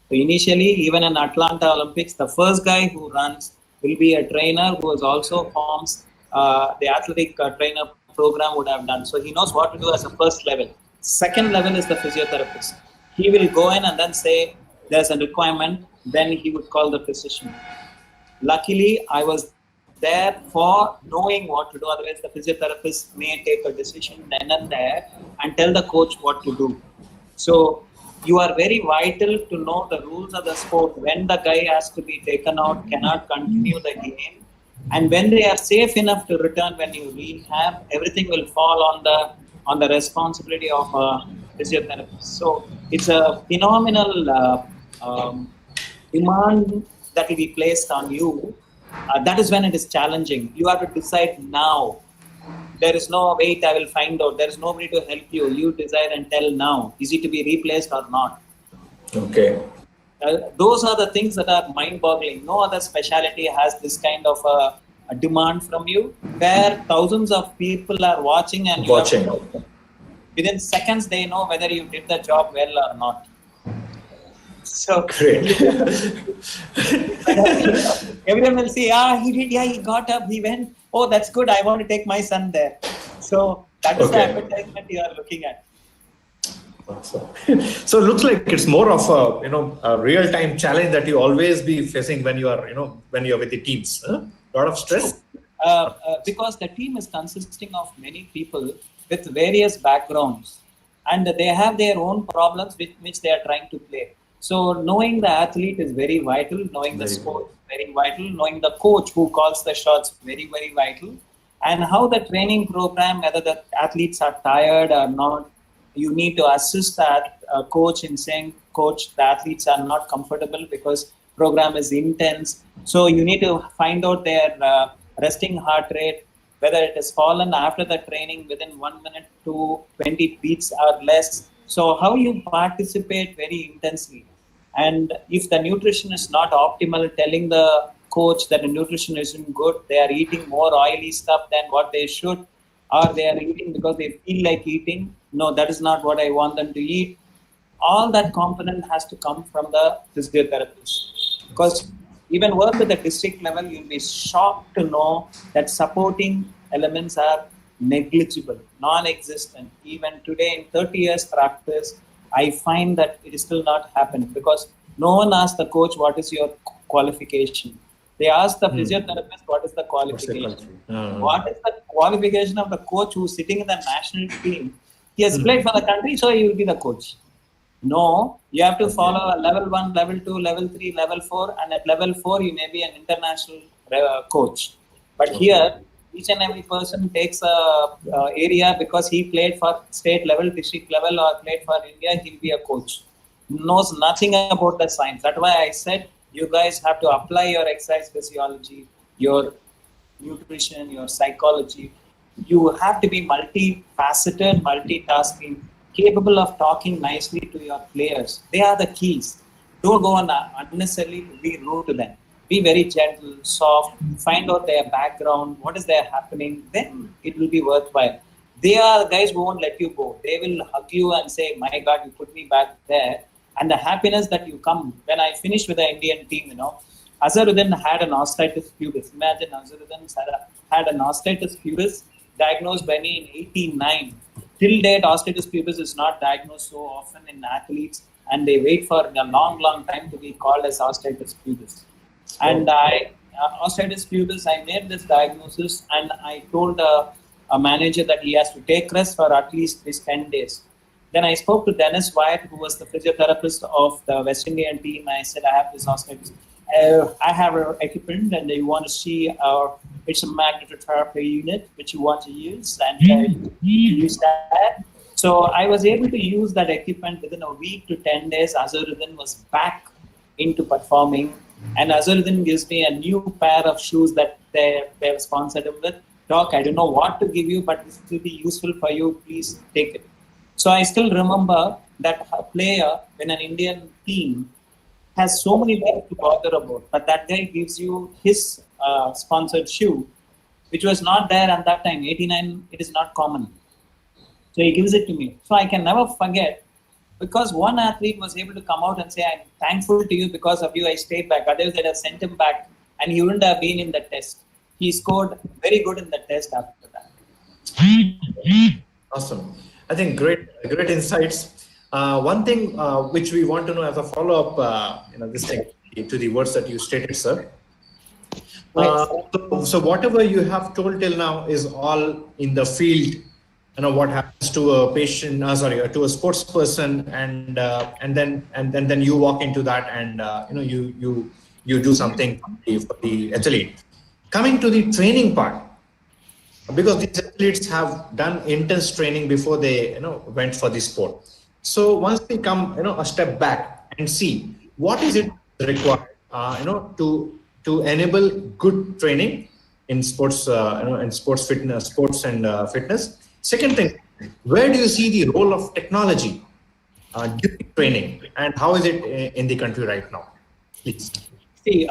So initially, even in Atlanta Olympics, the first guy who runs will be a trainer who is also forms the athletic trainer program would have done. So he knows what to do as a first level. Second level is the physiotherapist. He will go in and then say there's a requirement, then he would call the physician. Luckily, I was there for knowing what to do. Otherwise, the physiotherapist may take a decision then and there and tell the coach what to do. So you are very vital to know the rules of the sport, when the guy has to be taken out, cannot continue the game, and when they are safe enough to return when you rehab, everything will fall on the responsibility of a physiotherapist. So it's a phenomenal demand that will be placed on you. That is when it is challenging. You have to decide now. There is no wait, I will find out. There is nobody to help you. You decide and tell now. Is it to be replaced or not? Okay. Those are the things that are mind-boggling. No other specialty has this kind of a demand from you, where thousands of people are watching and within seconds they know whether you did the job well or not. So Great. everyone will say, he did, he got up, he went, oh, that's good, I want to take my son there. So that is the advertisement you are looking at. So it looks like it's more of a real-time challenge that you always be facing when you are with the teams. A lot of stress. Because the team is consisting of many people with various backgrounds, and they have their own problems with which they are trying to play. So knowing the athlete is very vital, knowing the sport is very vital, knowing the coach who calls the shots very, very vital, and how the training program, whether the athletes are tired or not, you need to assist that coach in saying, coach, the athletes are not comfortable because program is intense. So you need to find out their resting heart rate, whether it has fallen after the training within 1 minute to 20 beats or less. So how you participate very intensely. And if the nutrition is not optimal, telling the coach that the nutrition isn't good, they are eating more oily stuff than what they should, or they are eating because they feel like eating. No, that is not what I want them to eat. All that component has to come from the physiotherapist. Because even work at the district level, you'll be shocked to know that supporting elements are negligible, non-existent. Even today, in 30 years practice, I find that it is still not happened because no one asks the coach, what is your qualification? They ask the physiotherapist, what is the qualification? What is the qualification of the coach who's sitting in the national team? He has played for the country, so he will be the coach. No, you have to follow a level 1, level 2, level 3, level 4, and at level 4, you may be an international coach. But here, each and every person takes a area because he played for state level, district level, or played for India, he'll be a coach. Knows nothing about the science. That's why I said you guys have to apply your exercise physiology, your nutrition, your psychology. You have to be multifaceted, multitasking, capable of talking nicely to your players. They are the keys. Don't go on unnecessarily be rude to them. Be very gentle, soft, find out their background, what is there happening, then it will be worthwhile. They are the guys who won't let you go. They will hug you and say, my God, you put me back there. And the happiness that you come, when I finished with the Indian team, Azharuddin had an osteitis pubis. Imagine Azharuddin had an osteitis pubis diagnosed by me in 1989. Till date, osteitis pubis is not diagnosed so often in athletes, and they wait for a long, long time to be called as osteitis pubis. And osteitis pubis, I made this diagnosis, and I told a manager that he has to take rest for at least these 10 days. Then I spoke to Dennis Wyatt, who was the physiotherapist of the West Indian team. I said, I have this osteitis. I have an equipment, and you want to see it's a magnetotherapy unit which you want to use, and you use that. So I was able to use that equipment within a week to 10 days. Azharuddin was back into performing, and Azharuddin gives me a new pair of shoes that they've sponsored him with. Doc, I don't know what to give you, but this will be useful for you. Please take it. So I still remember that a player in an Indian team has so many things to bother about, but that guy gives you his sponsored shoe, which was not there at that time. 89, it is not common. So he gives it to me. So I can never forget, because one athlete was able to come out and say, I'm thankful to you, because of you I stayed back. Others that have sent him back and he wouldn't have been in the test. He scored very good in the test after that. Awesome. I think great insights. One thing which we want to know as a follow-up, this thing to the words that you stated, sir. So whatever you have told till now is all in the field. What happens to a patient, to a sports person, and then you walk into that, and you do something for the athlete. Coming to the training part, because these athletes have done intense training before they went for the sport. So once they come a step back and see what is it required to enable good training in sports in sports and fitness. Second thing, where do you see the role of technology during training, and how is it in the country right now? Please. See,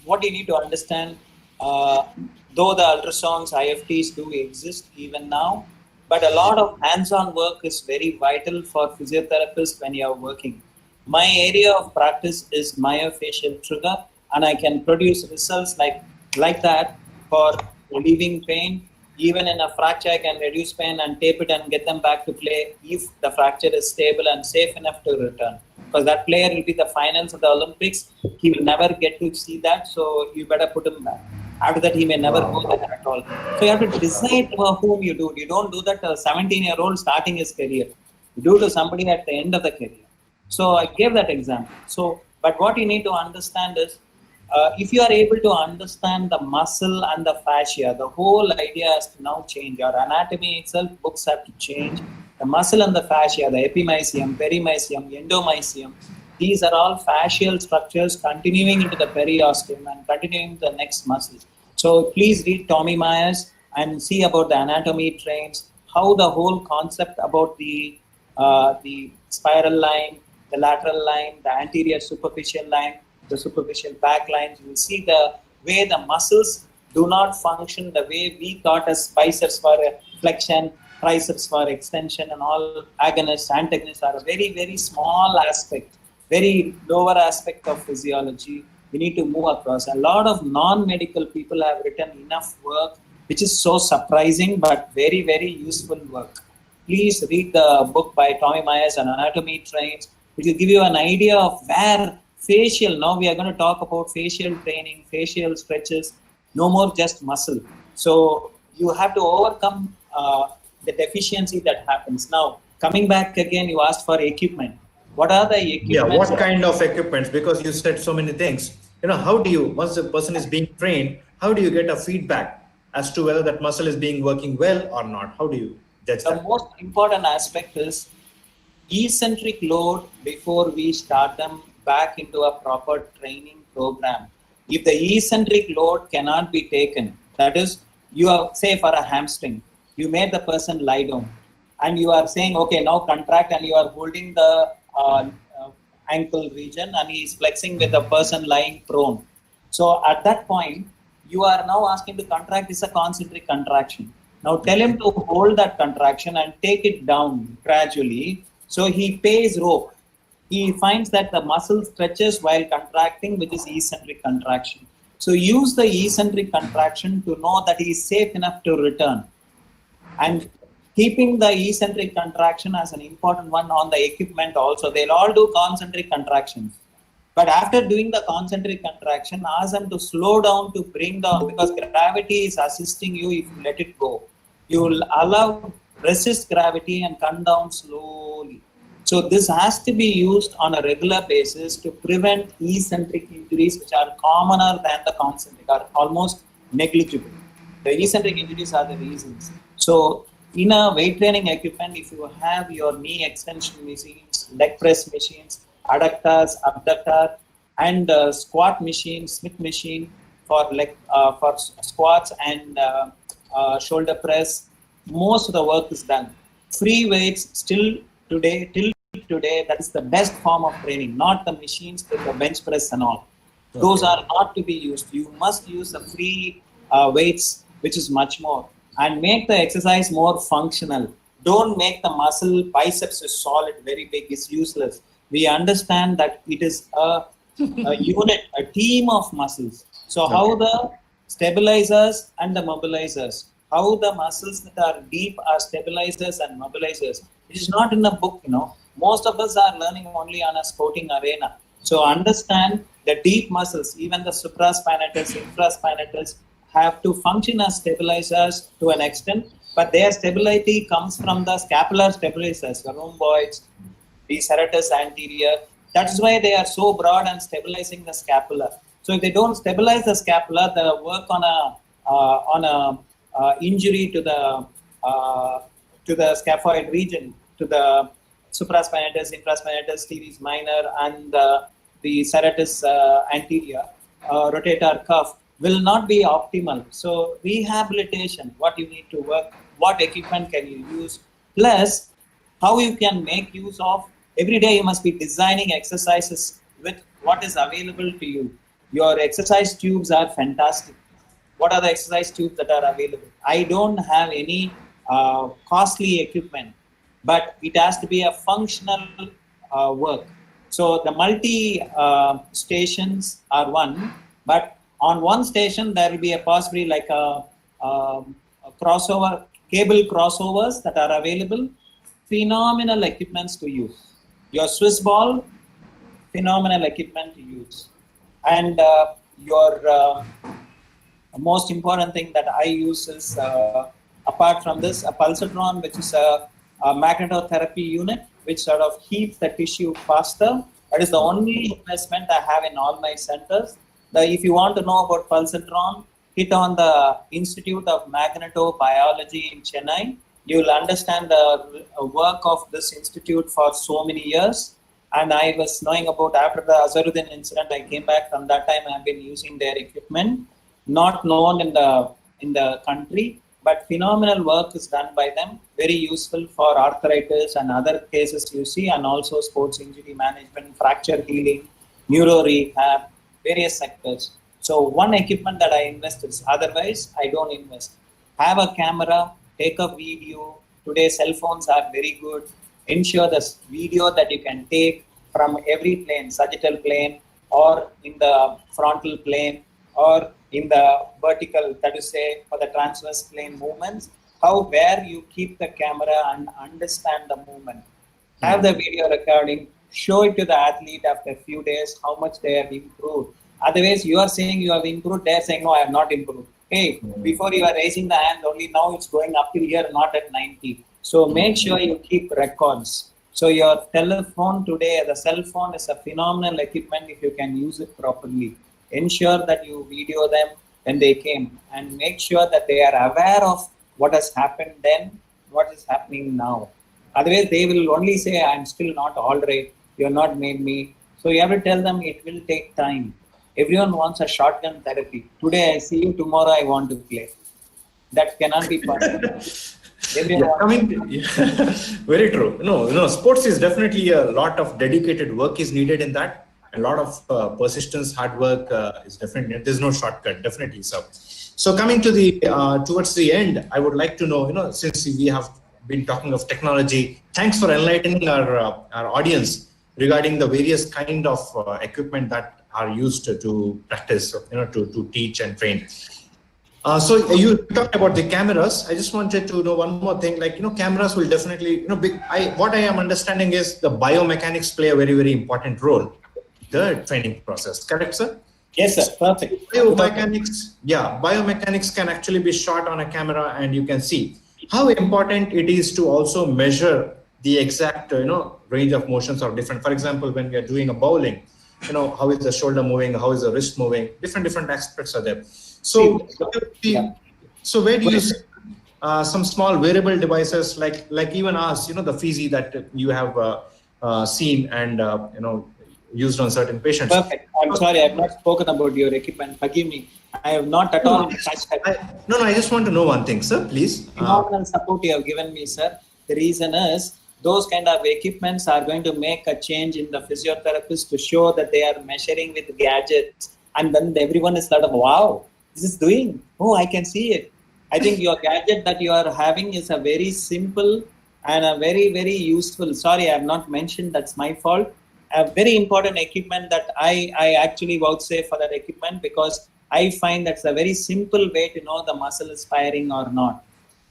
what you need to understand, though the ultrasounds, IFTs do exist even now, but a lot of hands-on work is very vital for physiotherapists when you are working. My area of practice is myofascial trigger, and I can produce results like that for relieving pain. Even in a fracture, I can reduce pain and tape it and get them back to play if the fracture is stable and safe enough to return. Because that player will be the finals of the Olympics. He will never get to see that, so you better put him back. After that, he may never go there at all. So you have to decide for whom you do. You don't do that to a 17-year-old starting his career. You do to somebody at the end of the career. So I gave that example. But what you need to understand is, if you are able to understand the muscle and the fascia, the whole idea has to now change. Your anatomy itself, books have to change. The muscle and the fascia, the epimysium, perimysium, endomysium, these are all fascial structures continuing into the periosteum and continuing to the next muscle. So please read Tommy Myers and see about the anatomy trains, how the whole concept about the spiral line, the lateral line, the anterior superficial line, the superficial back lines. You will see the way the muscles do not function the way we thought as biceps for flexion, triceps for extension, and all agonists, antagonists are a very, very small aspect, very lower aspect of physiology. We need to move across. A lot of non-medical people have written enough work, which is so surprising, but very, very useful work. Please read the book by Tommy Myers on anatomy trains, which will give you an idea of where facial, now we are going to talk about facial training, facial stretches, no more just muscle. So you have to overcome the deficiency that happens. Now, coming back again, you asked for equipment. What are the equipment? Yeah, what kind of equipments? Because you said so many things. How do you, once the person is being trained, how do you get a feedback as to whether that muscle is being working well or not? How do you judge that? The most important aspect is eccentric load before we start them back into a proper training program. If the eccentric load cannot be taken, that is, you are, say for a hamstring, you made the person lie down and you are saying, okay, now contract, and you are holding the ankle region and he is flexing with the person lying prone. So at that point, you are now asking to contract is a concentric contraction. Now tell him to hold that contraction and take it down gradually. So he pays rope. He finds that the muscle stretches while contracting, which is eccentric contraction. So use the eccentric contraction to know that he is safe enough to return. And keeping the eccentric contraction as an important one on the equipment also. They'll all do concentric contractions. But after doing the concentric contraction, ask them to slow down to bring down, because gravity is assisting you if you let it go. You will resist gravity and come down slowly. So this has to be used on a regular basis to prevent eccentric injuries, which are commoner than the concentric, are almost negligible. The eccentric injuries are the reasons. So in a weight training equipment, if you have your knee extension machines, leg press machines, adductors, abductor, and squat machine, Smith machine for squats and shoulder press, most of the work is done. Free weights till today, that is the best form of training, not the machines with the bench press and all. Okay. Those are not to be used. You must use the free weights, which is much more, and make the exercise more functional. Don't make the muscle biceps is solid, very big, is useless. We understand that it is a unit, a team of muscles. So okay. How the stabilizers and the mobilizers, how the muscles that are deep are stabilizers and mobilizers. It is not in a book, Most of us are learning only on a sporting arena. So understand the deep muscles, even the supraspinatus, infraspinatus, have to function as stabilizers to an extent, but their stability comes from the scapular stabilizers, the rhomboids, the serratus anterior. That's why they are so broad and stabilizing the scapula. So if they don't stabilize the scapula, the work on a injury to the scaphoid region, to the supraspinatus, infraspinatus, teres minor, and the serratus anterior, rotator cuff will not be optimal. So rehabilitation, what you need to work, what equipment can you use, plus how you can make use of. Every day you must be designing exercises with what is available to you. Your exercise tubes are fantastic. What are the exercise tubes that are available? I don't have any costly equipment, but it has to be a functional work. So the multi stations are one, but on one station there will be a possibly like a crossover, cable crossovers that are available. Phenomenal equipments to use. Your Swiss ball, phenomenal equipment to use. And your most important thing that I use is, apart from this, a pulsatron, which is a magnetotherapy unit, which sort of heats the tissue faster. That is the only investment I have in all my centers. If you want to know about pulsatron, hit on the Institute of Magnetobiology in Chennai. You will understand the work of this institute for so many years. And I was knowing about, after the Azharuddin incident, I came back. From that time, I have been using their equipment, not known in the country, but phenomenal work is done by them. Very useful for arthritis and other cases you see, and also sports injury management, fracture healing, neuro rehab, various sectors. So one equipment that I invest is, otherwise I don't invest. Have a camera, take a video. Today cell phones are very good. Ensure the video that you can take from every plane, sagittal plane, or in the frontal plane, or in the vertical, that is say for the transverse plane movements, where you keep the camera and understand the movement. Have the video recording, show it to the athlete after a few days, how much they have improved. Otherwise, you are saying you have improved, they are saying, no, I have not improved. Hey, before you are raising the hand, only now it's going up till here, not at 90. So make sure you keep records. So your telephone today, the cell phone is a phenomenal equipment if you can use it properly. Ensure that you video them when they came, and make sure that they are aware of what has happened then, what is happening now. Otherwise, they will only say, I'm still not all right. You have not made me. So you have to tell them it will take time. Everyone wants a shotgun therapy. Today I see you, tomorrow I want to play. That cannot be possible. Very true. No, sports is definitely a lot of dedicated work is needed in that. A lot of persistence, hard work is definitely. There's no shortcut, definitely. So coming to the towards the end, I would like to know, since we have been talking of technology, thanks for enlightening our audience regarding the various kind of equipment that are used to practice, to teach and train. So you talked about the cameras. I just wanted to know one more thing. Cameras will definitely, what I am understanding is the biomechanics play a very, very important role in the training process. Correct, sir? Yes, sir. Perfect. Biomechanics can actually be shot on a camera, and you can see how important it is to also measure the exact, range of motions are different. For example, when we are doing a bowling, how is the shoulder moving, how is the wrist moving, different aspects are there. So where do you see some small wearable devices like even us, the Physi that you have seen and used on certain patients? Perfect. I'm sorry, I've not spoken about your equipment. Forgive me. I have not at all touched that. I just want to know one thing, sir, please. Phenomenal support you have given me, sir. The reason is, those kind of equipments are going to make a change in the physiotherapist to show that they are measuring with gadgets. And then everyone is sort of, wow, this is doing. Oh, I can see it. I think your gadget that you are having is a very simple and a very, very useful. Sorry, I have not mentioned, that's my fault. A very important equipment that I actually vouchsafe for that equipment, because I find that's a very simple way to know the muscle is firing or not.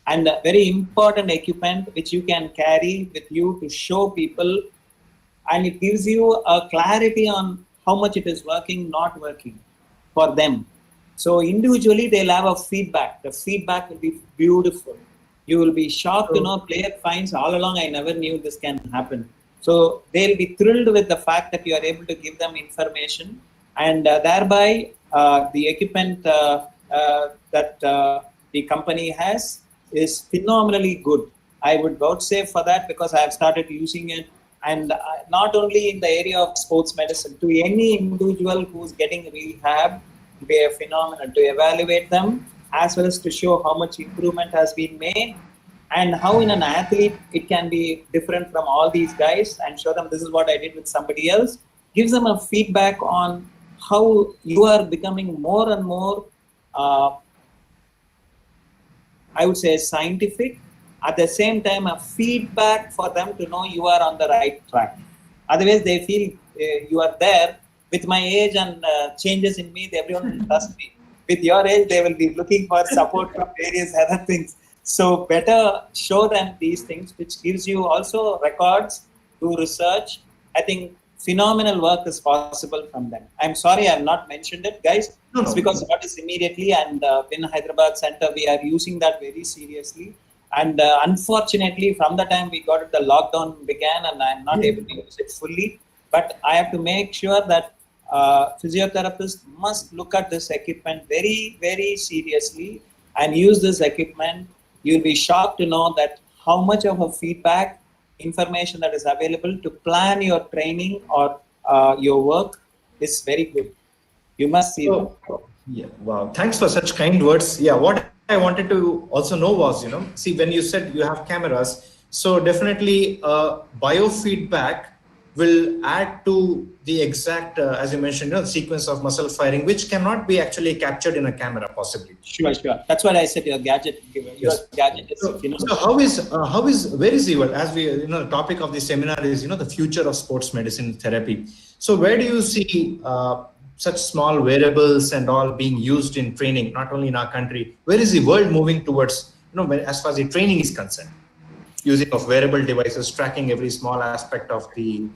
And a very important equipment which you can carry with you to show people and it gives you a clarity on how much it is working, not working for them. So individually they'll have a feedback. The feedback will be beautiful. You will be shocked to know player finds all along, I never knew this can happen. So they'll be thrilled with the fact that you are able to give them information, and thereby the equipment that the company has is phenomenally good. I would vouchsafe for that because I have started using it, and not only in the area of sports medicine, to any individual who's getting rehab, be a phenomenon to evaluate them, as well as to show how much improvement has been made, and how in an athlete it can be different from all these guys, and show them this is what I did with somebody else. Gives them a feedback on how you are becoming more and more, I would say, scientific. At the same time, a feedback for them to know you are on the right track. Otherwise, they feel you are there. With my age and changes in me, everyone will trust me. With your age, they will be looking for support from various other things. So better show them these things, which gives you also records, do research. I think phenomenal work is possible from them. I'm sorry I have not mentioned it, guys. It's because what is immediately, and in Hyderabad Center, we are using that very seriously. And unfortunately, from the time we got it, the lockdown began, and I'm not able to use it fully. But I have to make sure that physiotherapists must look at this equipment very, very seriously and use this equipment. You'll be shocked to know that how much of a feedback information that is available to plan your training or your work is very good. You must see that. Yeah, wow. Thanks for such kind words. Yeah, what I wanted to also know was, see, when you said you have cameras, so definitely biofeedback will add to the exact, as you mentioned, the sequence of muscle firing, which cannot be actually captured in a camera, possibly. Sure. That's what I said. Your gadget, gadget is. So how is where is the, as we the topic of the seminar is the future of sports medicine therapy. So where do you see such small wearables and all being used in training, not only in our country? Where is the world moving towards? As far as the training is concerned, using of wearable devices, tracking every small aspect of the.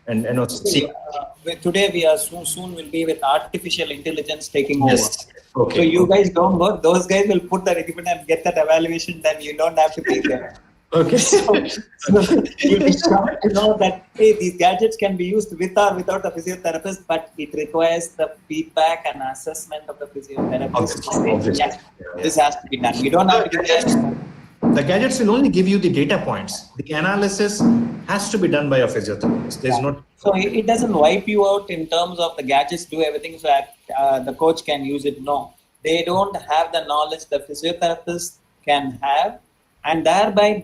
And today we are soon will be with artificial intelligence taking over. Yes. Okay. So you guys don't work; those guys will put that equipment and get that evaluation. Then you don't have to be there. Okay. So you'll be shocked to know that these gadgets can be used with or without a physiotherapist, but it requires the feedback and assessment of the physiotherapist. Yes, this has to be done. You don't have to do that. The gadgets will only give you the data points. The analysis has to be done by a physiotherapist. There's no. So it doesn't wipe you out in terms of the gadgets do everything so that the coach can use it. No, they don't have the knowledge the physiotherapist can have, and thereby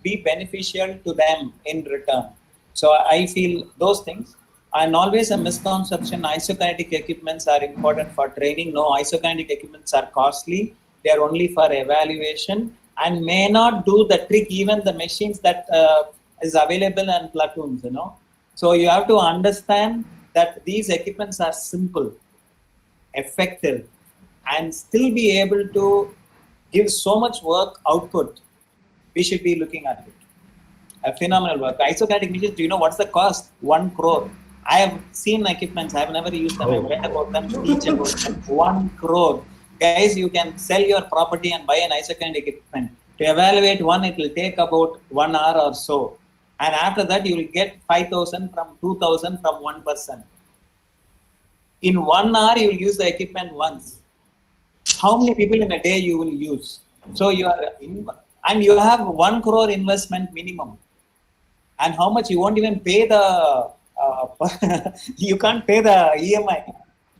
be beneficial to them in return. So I feel those things. And always a misconception: isokinetic equipments are important for training. No, isokinetic equipments are costly. They are only for evaluation and may not do the trick, even the machines that is available in platoons, So you have to understand that these equipments are simple, effective, and still be able to give so much work output. We should be looking at it. A phenomenal work. Isokinetic machines, do you know what's the cost? 1 crore. I have seen equipments. I have never used them. I've read about them, teach about them. 1 crore. Guys, you can sell your property and buy an isokinetic equipment. To evaluate one, it will take about 1 hour or so. And after that, you will get 5,000 from 2,000 from one person. In 1 hour, you will use the equipment once. How many people in a day you will use? So you are, and you have 1 crore investment minimum. And how much you won't even pay the, you can't pay the EMI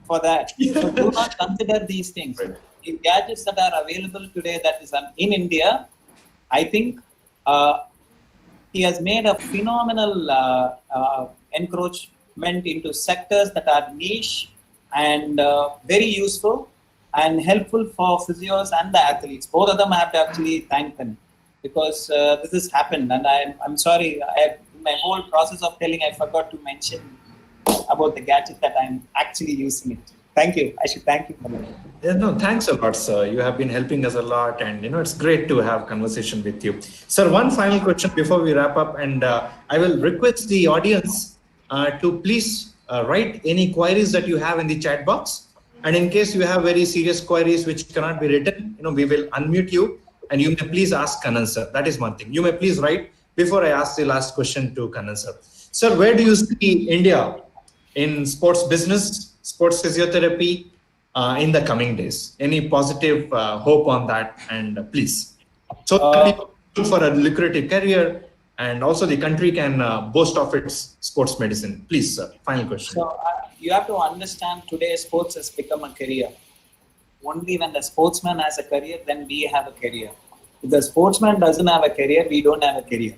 for that. So do not consider these things. Right. The gadgets that are available today that is in India, I think he has made a phenomenal encroachment into sectors that are niche and very useful and helpful for physios and the athletes. Both of them have to actually thank them because this has happened. And I'm sorry, my whole process of telling, I forgot to mention about the gadget that I'm actually using it. Thank you. I should thank you for that. Yeah, no, thanks a lot, sir. You have been helping us a lot, and it's great to have conversation with you. Sir, one final question before we wrap up, and I will request the audience to please write any queries that you have in the chat box. And in case you have very serious queries which cannot be written, we will unmute you and you may please ask Kannan sir. That is one thing. You may please write before I ask the last question to Kannan sir. Sir, where do you see India in sports business, sports physiotherapy in the coming days? Any positive hope on that? And please. So that people look for a lucrative career and also the country can boast of its sports medicine. Please, sir, final question. So you have to understand today sports has become a career. Only when the sportsman has a career, then we have a career. If the sportsman doesn't have a career, we don't have a career.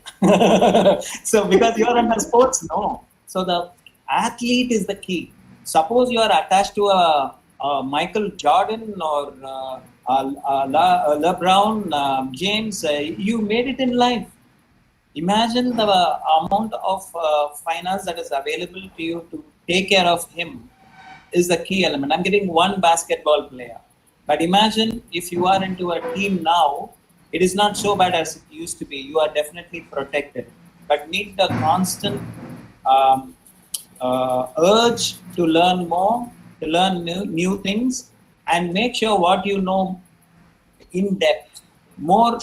So because you are under sports, no. So the athlete is the key. Suppose you are attached to a Michael Jordan or LeBron James, you made it in life. Imagine the amount of finance that is available to you to take care of him is the key element. I'm getting one basketball player. But imagine if you are into a team now, it is not so bad as it used to be. You are definitely protected. But need the constant urge to learn more, to learn new things, and make sure what you know in depth, more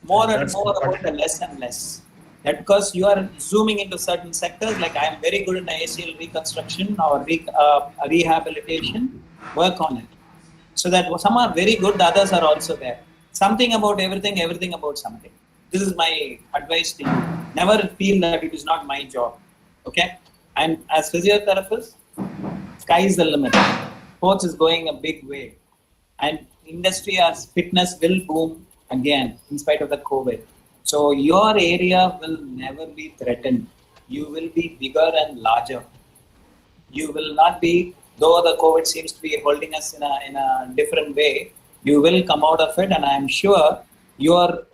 and more about the less and less. That because you are zooming into certain sectors, like I am very good in ACL reconstruction or rehabilitation, work on it. So that some are very good, the others are also there. Something about everything about something. This is my advice to you. Never feel that it is not my job. Okay? And as physiotherapists, sky is the limit. Sports is going a big way. And industry as fitness will boom again in spite of the COVID. So your area will never be threatened. You will be bigger and larger. You will not be, though the COVID seems to be holding us in a different way, you will come out of it, and I am sure your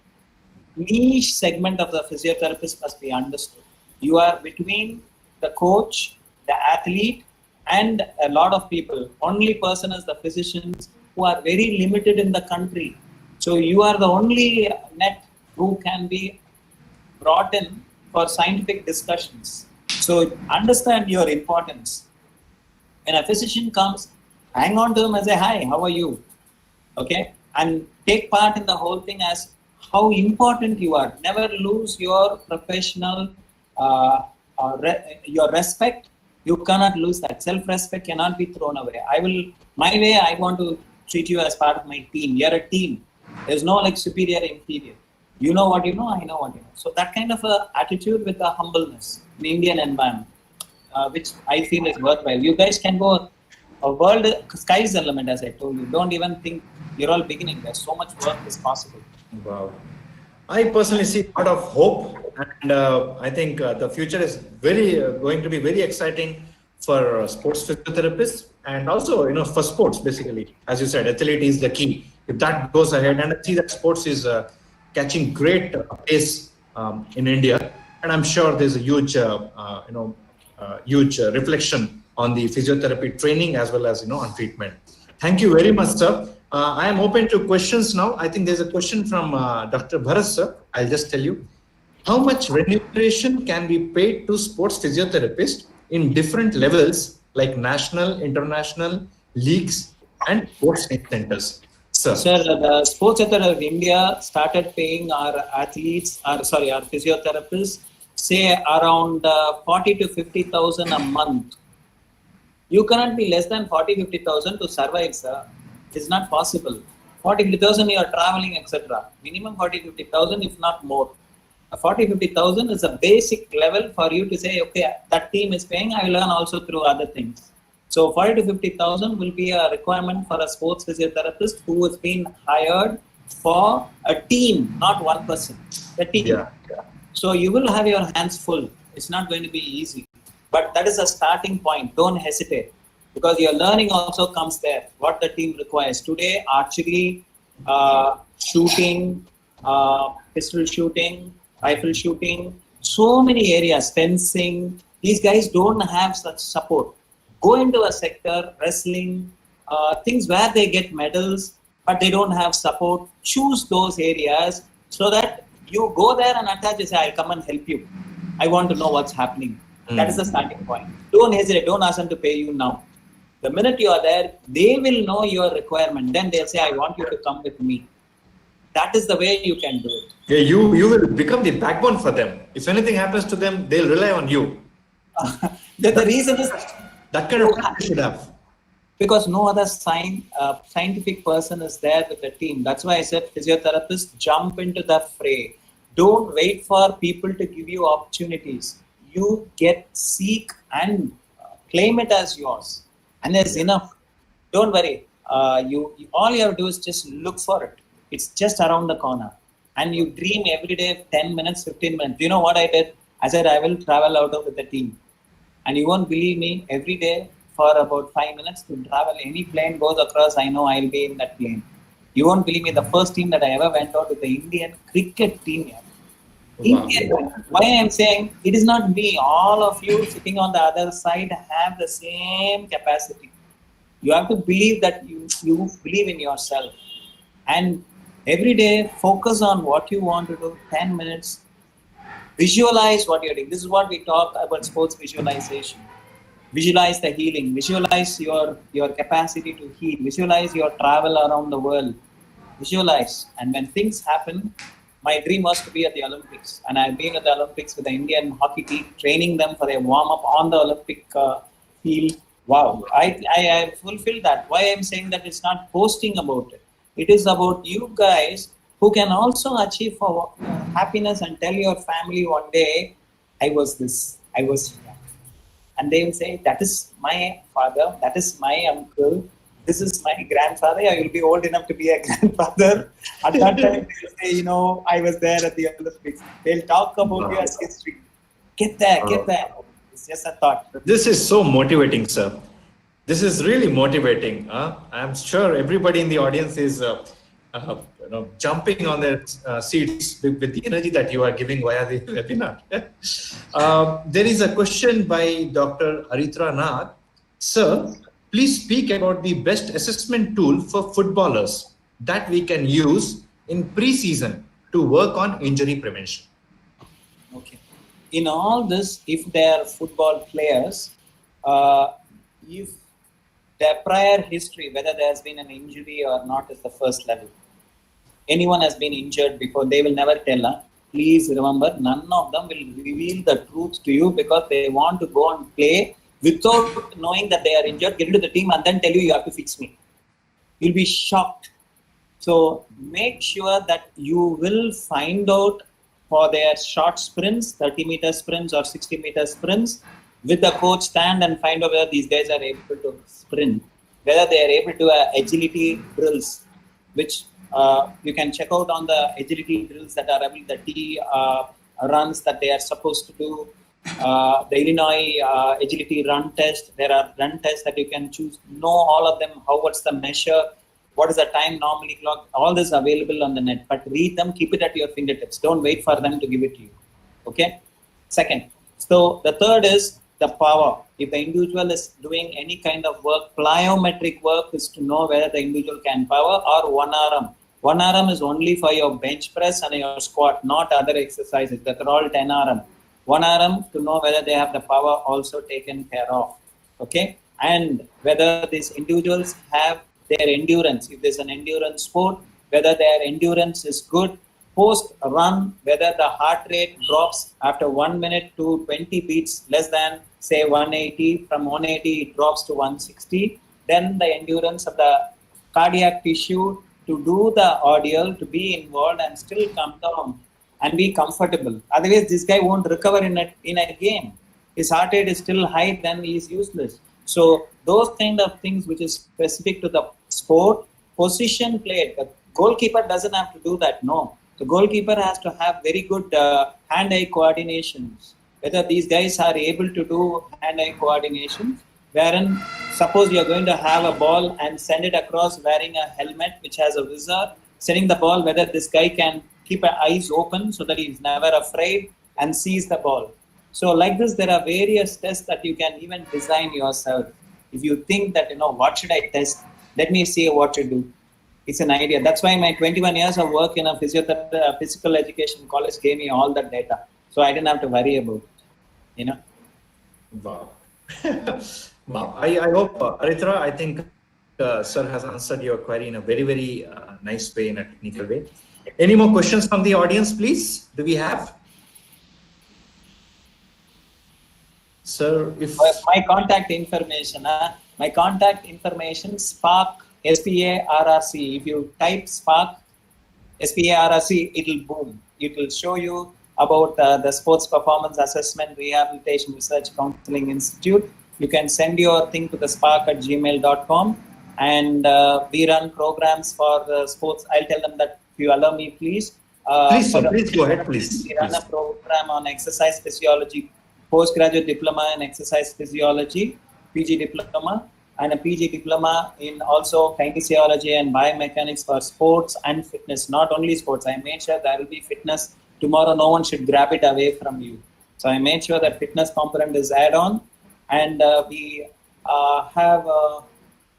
niche segment of the physiotherapist must be understood. You are between the coach, the athlete, and a lot of people. Only person is the physicians who are very limited in the country. So you are the only net who can be brought in for scientific discussions. So understand your importance. When a physician comes, hang on to him and say, hi, how are you? Okay? And take part in the whole thing as how important you are. Never lose your professional, your respect. You cannot lose that. Self-respect cannot be thrown away. I want to treat you as part of my team. You're a team. There's no like superior, inferior. You know what you know, I know what you know. So that kind of a attitude with a humbleness in Indian environment, which I feel is worthwhile. You guys can go a world, sky's the limit, as I told you. Don't even think you're all beginning. There's so much work is possible. Wow. I personally see a lot of hope, and I think the future is going to be very exciting for sports physiotherapists and also, for sports, basically. As you said, athlete is the key. If that goes ahead, and I see that sports is catching great pace in India, and I'm sure there's a huge, huge reflection on the physiotherapy training as well as, on treatment. Thank you very much, sir. I am open to questions now. I think there's a question from Dr. Bharat, sir. I'll just tell you. How much remuneration can be paid to sports physiotherapists in different levels like national, international, leagues and sports centers? Sir, the Sports Authority of India started paying our physiotherapists, say around 40 to 50,000 a month. You cannot be less than 40-50,000 to survive, sir. It's not possible. 40-50,000 you are traveling, etc. Minimum 40-50,000, if not more. 40-50,000 is a basic level for you to say, okay, that team is paying, I will learn also through other things. So 40-50,000 will be a requirement for a sports physiotherapist who has been hired for a team, not one person. The team. Yeah. So you will have your hands full. It's not going to be easy. But that is a starting point. Don't hesitate. Because your learning also comes there. What the team requires. Today, archery, shooting, pistol shooting, rifle shooting, so many areas, fencing. These guys don't have such support. Go into a sector, wrestling, things where they get medals, but they don't have support. Choose those areas so that you go there and attach and say, I'll come and help you. I want to know what's happening. That is the starting point. Don't hesitate. Don't ask them to pay you now. The minute you are there, they will know your requirement. Then they'll say, I want you to come with me. That is the way you can do it. Yeah, you will become the backbone for them. If anything happens to them, they'll rely on you. The reason is that kind of you should have. Because no other scientific person is there with the team. That's why I said physiotherapists jump into the fray. Don't wait for people to give you opportunities. You seek and claim it as yours. And there's enough. Don't worry. All you have to do is just look for it. It's just around the corner. And you dream every day 10 minutes, 15 minutes. You know what I did? I said, I will travel out with the team. And you won't believe me, every day for about 5 minutes to travel, any plane goes across, I know I'll be in that plane. You won't believe me, the first team that I ever went out with the Indian cricket team. Wow. Why I am saying, it is not me. All of you sitting on the other side have the same capacity. You have to believe that you believe in yourself. And every day, focus on what you want to do, 10 minutes. Visualize what you're doing. This is what we talk about sports visualization. Visualize the healing. Visualize your capacity to heal. Visualize your travel around the world. Visualize. And when things happen, my dream was to be at the Olympics. And I've been at the Olympics with the Indian hockey team, training them for a warm-up on the Olympic field. Wow. I fulfilled that. Why I'm saying that it's not posting about it. It is about you guys who can also achieve for happiness and tell your family one day, I was this, I was here. And they will say, that is my father, that is my uncle, this is my grandfather. I will be old enough to be a grandfather. At that time, they'll say, I was there at the Olympics. They'll talk about your history. Get there. It's just a thought. This is so motivating, sir. This is really motivating. I'm sure everybody in the audience is jumping on their seats with the energy that you are giving via the webinar. There is a question by Dr. Aritra Nath. Sir, please speak about the best assessment tool for footballers that we can use in pre-season to work on injury prevention. Okay. In all this, if they are football players, if their prior history, whether there has been an injury or not, is the first level. Anyone has been injured before, they will never tell. Please remember, none of them will reveal the truth to you because they want to go and play without knowing that they are injured, get into the team and then tell you have to fix me. You'll be shocked. So make sure that you will find out for their short sprints, 30-meter sprints or 60-meter sprints, with the coach stand and find out whether these guys are able to sprint, whether they are able to do agility drills, which you can check out on the agility drills that are available, the T runs that they are supposed to do, the Illinois agility run test. There are run tests that you can choose, know all of them, what's the measure, what is the time normally clocked, all this available on the net. But read them, keep it at your fingertips. Don't wait for them to give it to you. Okay? Second. So the third is the power. If the individual is doing any kind of work, plyometric work is to know whether the individual can power or one arm. One arm is only for your bench press and your squat, not other exercises. That are all 10 arm. One arm to know whether they have the power also taken care of. Okay? And whether these individuals have their endurance. If there's an endurance sport, whether their endurance is good. Post run, whether the heart rate drops after 1 minute to 20 beats less than say 180, from 180 it drops to 160, then the endurance of the cardiac tissue to do the ordeal, to be involved and still come down and be comfortable. Otherwise, this guy won't recover in a game. His heart rate is still high, then he is useless. So those kind of things which is specific to the sport, position played. The goalkeeper doesn't have to do that, no. The goalkeeper has to have very good hand-eye coordinations. Whether these guys are able to do hand-eye coordination, wherein suppose you are going to have a ball and send it across wearing a helmet which has a visor, sending the ball, whether this guy can keep his eyes open so that he is never afraid and sees the ball. So like this, there are various tests that you can even design yourself. If you think that, what should I test? Let me see what to do. It's an idea. That's why my 21 years of work in a physical education college gave me all that data. So I didn't have to worry about it, Wow. Wow. I hope, Aritra, I think Sir has answered your query in a very, very nice way, in a technical way. Any more questions from the audience, please? Do we have? Sir, if... My contact information, Spark, SPARRC. If you type Spark, SPARRC, it'll boom. It will show you about the Sports Performance Assessment Rehabilitation Research Counseling Institute. You can send your thing to the spark@gmail.com, and we run programs for the sports. I'll tell them that if you allow me, please. Please, sir, please go ahead, please. We run a program on exercise physiology, postgraduate diploma in exercise physiology, PG diploma, and a PG diploma in also kinesiology and biomechanics for sports and fitness. Not only sports, I made sure there will be fitness. Tomorrow, no one should grab it away from you. So I made sure that fitness component is add on, and we have a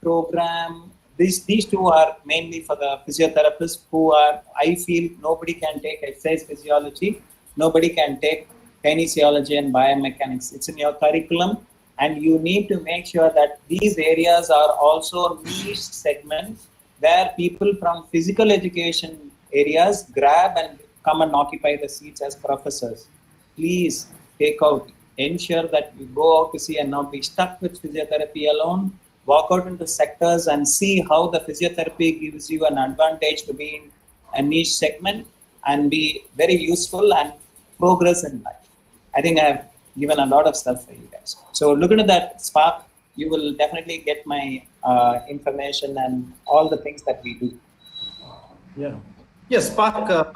program. These two are mainly for the physiotherapists who are, I feel nobody can take exercise physiology, nobody can take kinesiology and biomechanics. It's in your curriculum, and you need to make sure that these areas are also niche segments where people from physical education areas grab and come and occupy the seats as professors. Please take out, ensure that you go out to see and not be stuck with physiotherapy alone. Walk out into sectors and see how the physiotherapy gives you an advantage to be in a niche segment and be very useful and progress in life. I think I have given a lot of stuff for you guys. So look into that Spark. You will definitely get my information and all the things that we do. Yeah. Yes, Spark, a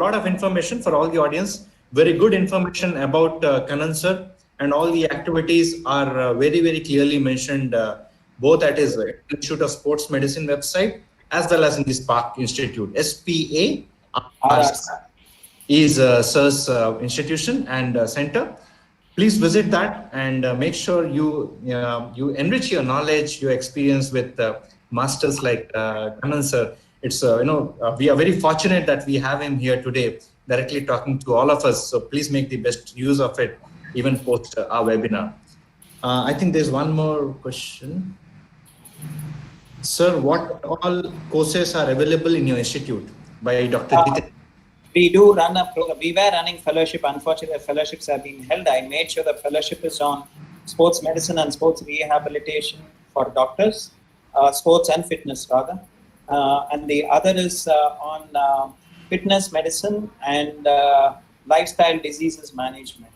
lot of information for all the audience. Very good information about Kannan sir, and all the activities are very, very clearly mentioned both at his Institute of Sports Medicine website as well as in the Spark Institute. SPA is Sir's institution and center. Please visit that and make sure you enrich your knowledge, your experience with masters like Kannan sir. It's we are very fortunate that we have him here today, directly talking to all of us. So please make the best use of it, even post our webinar. I think there's one more question. Sir, what all courses are available in your institute by Dr. Jitin? We do run a program. We were running fellowship. Unfortunately, fellowships have been held. I made sure the fellowship is on sports medicine and sports rehabilitation for doctors, sports and fitness rather. And the other is on fitness medicine and lifestyle diseases management.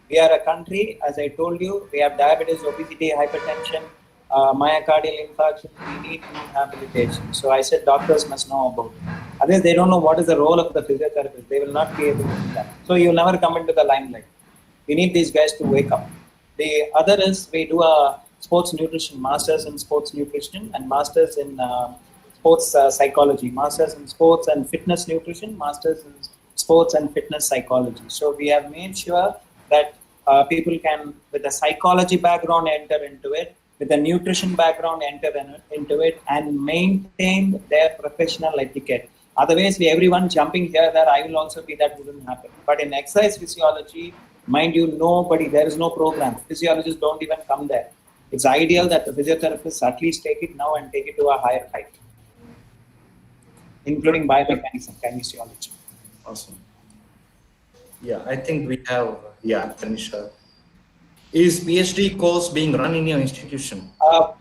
We are a country, as I told you, we have diabetes, obesity, hypertension, myocardial infarction. We need rehabilitation. So I said doctors must know about it. Otherwise, they don't know what is the role of the physiotherapist. They will not be able to do that. So you'll never come into the limelight. We need these guys to wake up. The other is we do a sports nutrition, masters in sports nutrition and masters in sports psychology, masters in sports and fitness nutrition, masters in sports and fitness psychology. So we have made sure that people can, with a psychology background, enter into it, with a nutrition background, enter into it, and maintain their professional etiquette. Otherwise, everyone jumping here, there, I will also be, that wouldn't happen. But in exercise physiology, mind you, nobody, there is no program. Physiologists don't even come there. It's ideal that the physiotherapists at least take it now and take it to a higher height, including biomechanics and kinesiology. Awesome. Yeah, I think we have, Tanisha. Is PhD course being run in your institution?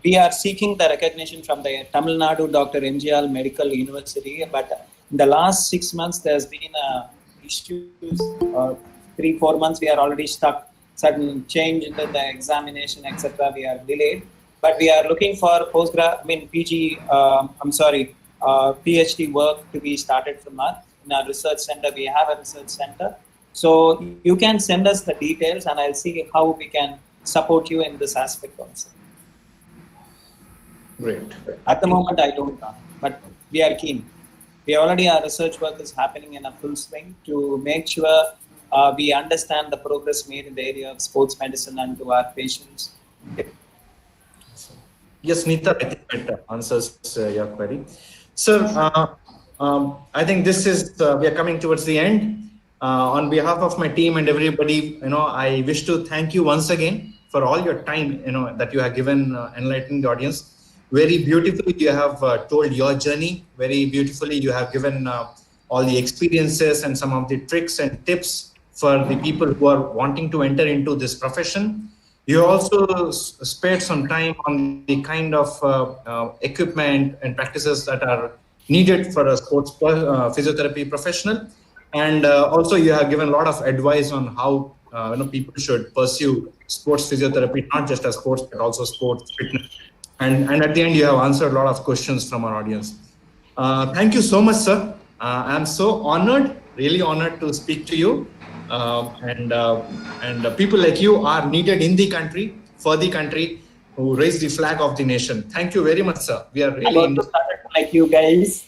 We are seeking the recognition from the Tamil Nadu Dr. MGR Medical University, but in the last 6 months, there's been issues. 3-4 months, we are already stuck. Sudden change in the examination, etc. We are delayed, but we are looking for PhD work to be started from us in our research center. We have a research center. So you can send us the details and I'll see how we can support you in this aspect also. Great. At the moment, I don't know, but we are keen. We already, our research work is happening in a full swing to make sure we understand the progress made in the area of sports medicine and to our patients. Yes, Neeta, I think that answers your query. Sir, I think this is, we are coming towards the end. On behalf of my team and everybody, I wish to thank you once again for all your time, that you have given enlightening the audience. Very beautifully, you have told your journey. Very beautifully, you have given all the experiences and some of the tricks and tips for the people who are wanting to enter into this profession. You also spared some time on the kind of equipment and practices that are needed for a sports physiotherapy professional. And also, you have given a lot of advice on how people should pursue sports physiotherapy, not just as sports, but also sports fitness. And at the end, you have answered a lot of questions from our audience. Thank you so much, sir. I'm so honored, really honored to speak to you. And people like you are needed in the country, for the country, who raise the flag of the nation. Thank you very much, sir. We are I've really also started like you guys,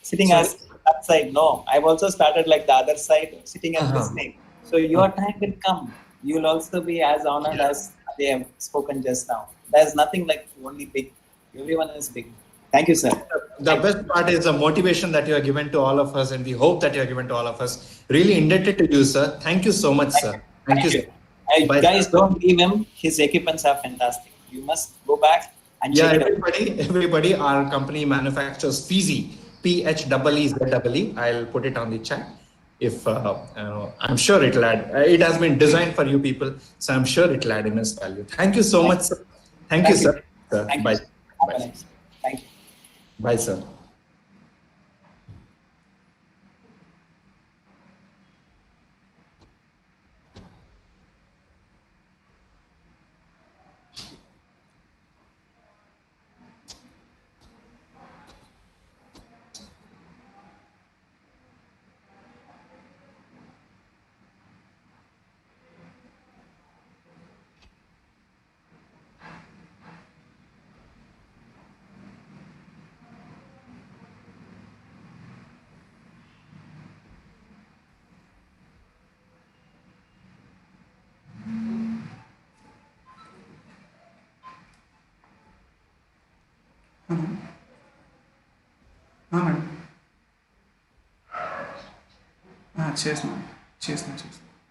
sitting Sorry? as that side. No, I've also started like the other side, sitting and listening. So your time will come. You will also be as honored as they have spoken just now. There's nothing like only big. Everyone is big. Thank you, sir. The best part is the motivation that you are given to all of us and the hope that you are given to all of us. Really indebted to you, sir. Thank you so much, sir. Thank you. Bye, Guys, sir. don't leave him. His equipments are fantastic. You must go back and Yeah, check it out. everybody, our company manufactures Physi, PHEEZEE. I'll put it on the chat. If I'm sure it'll add. It has been designed for you people, so I'm sure it'll add immense value. Thank you so much, sir. Thank you, sir. Thank Bye. you. Have a Bye. nice day. Thank you. Bye, sir. Madam చేసిన చేసిన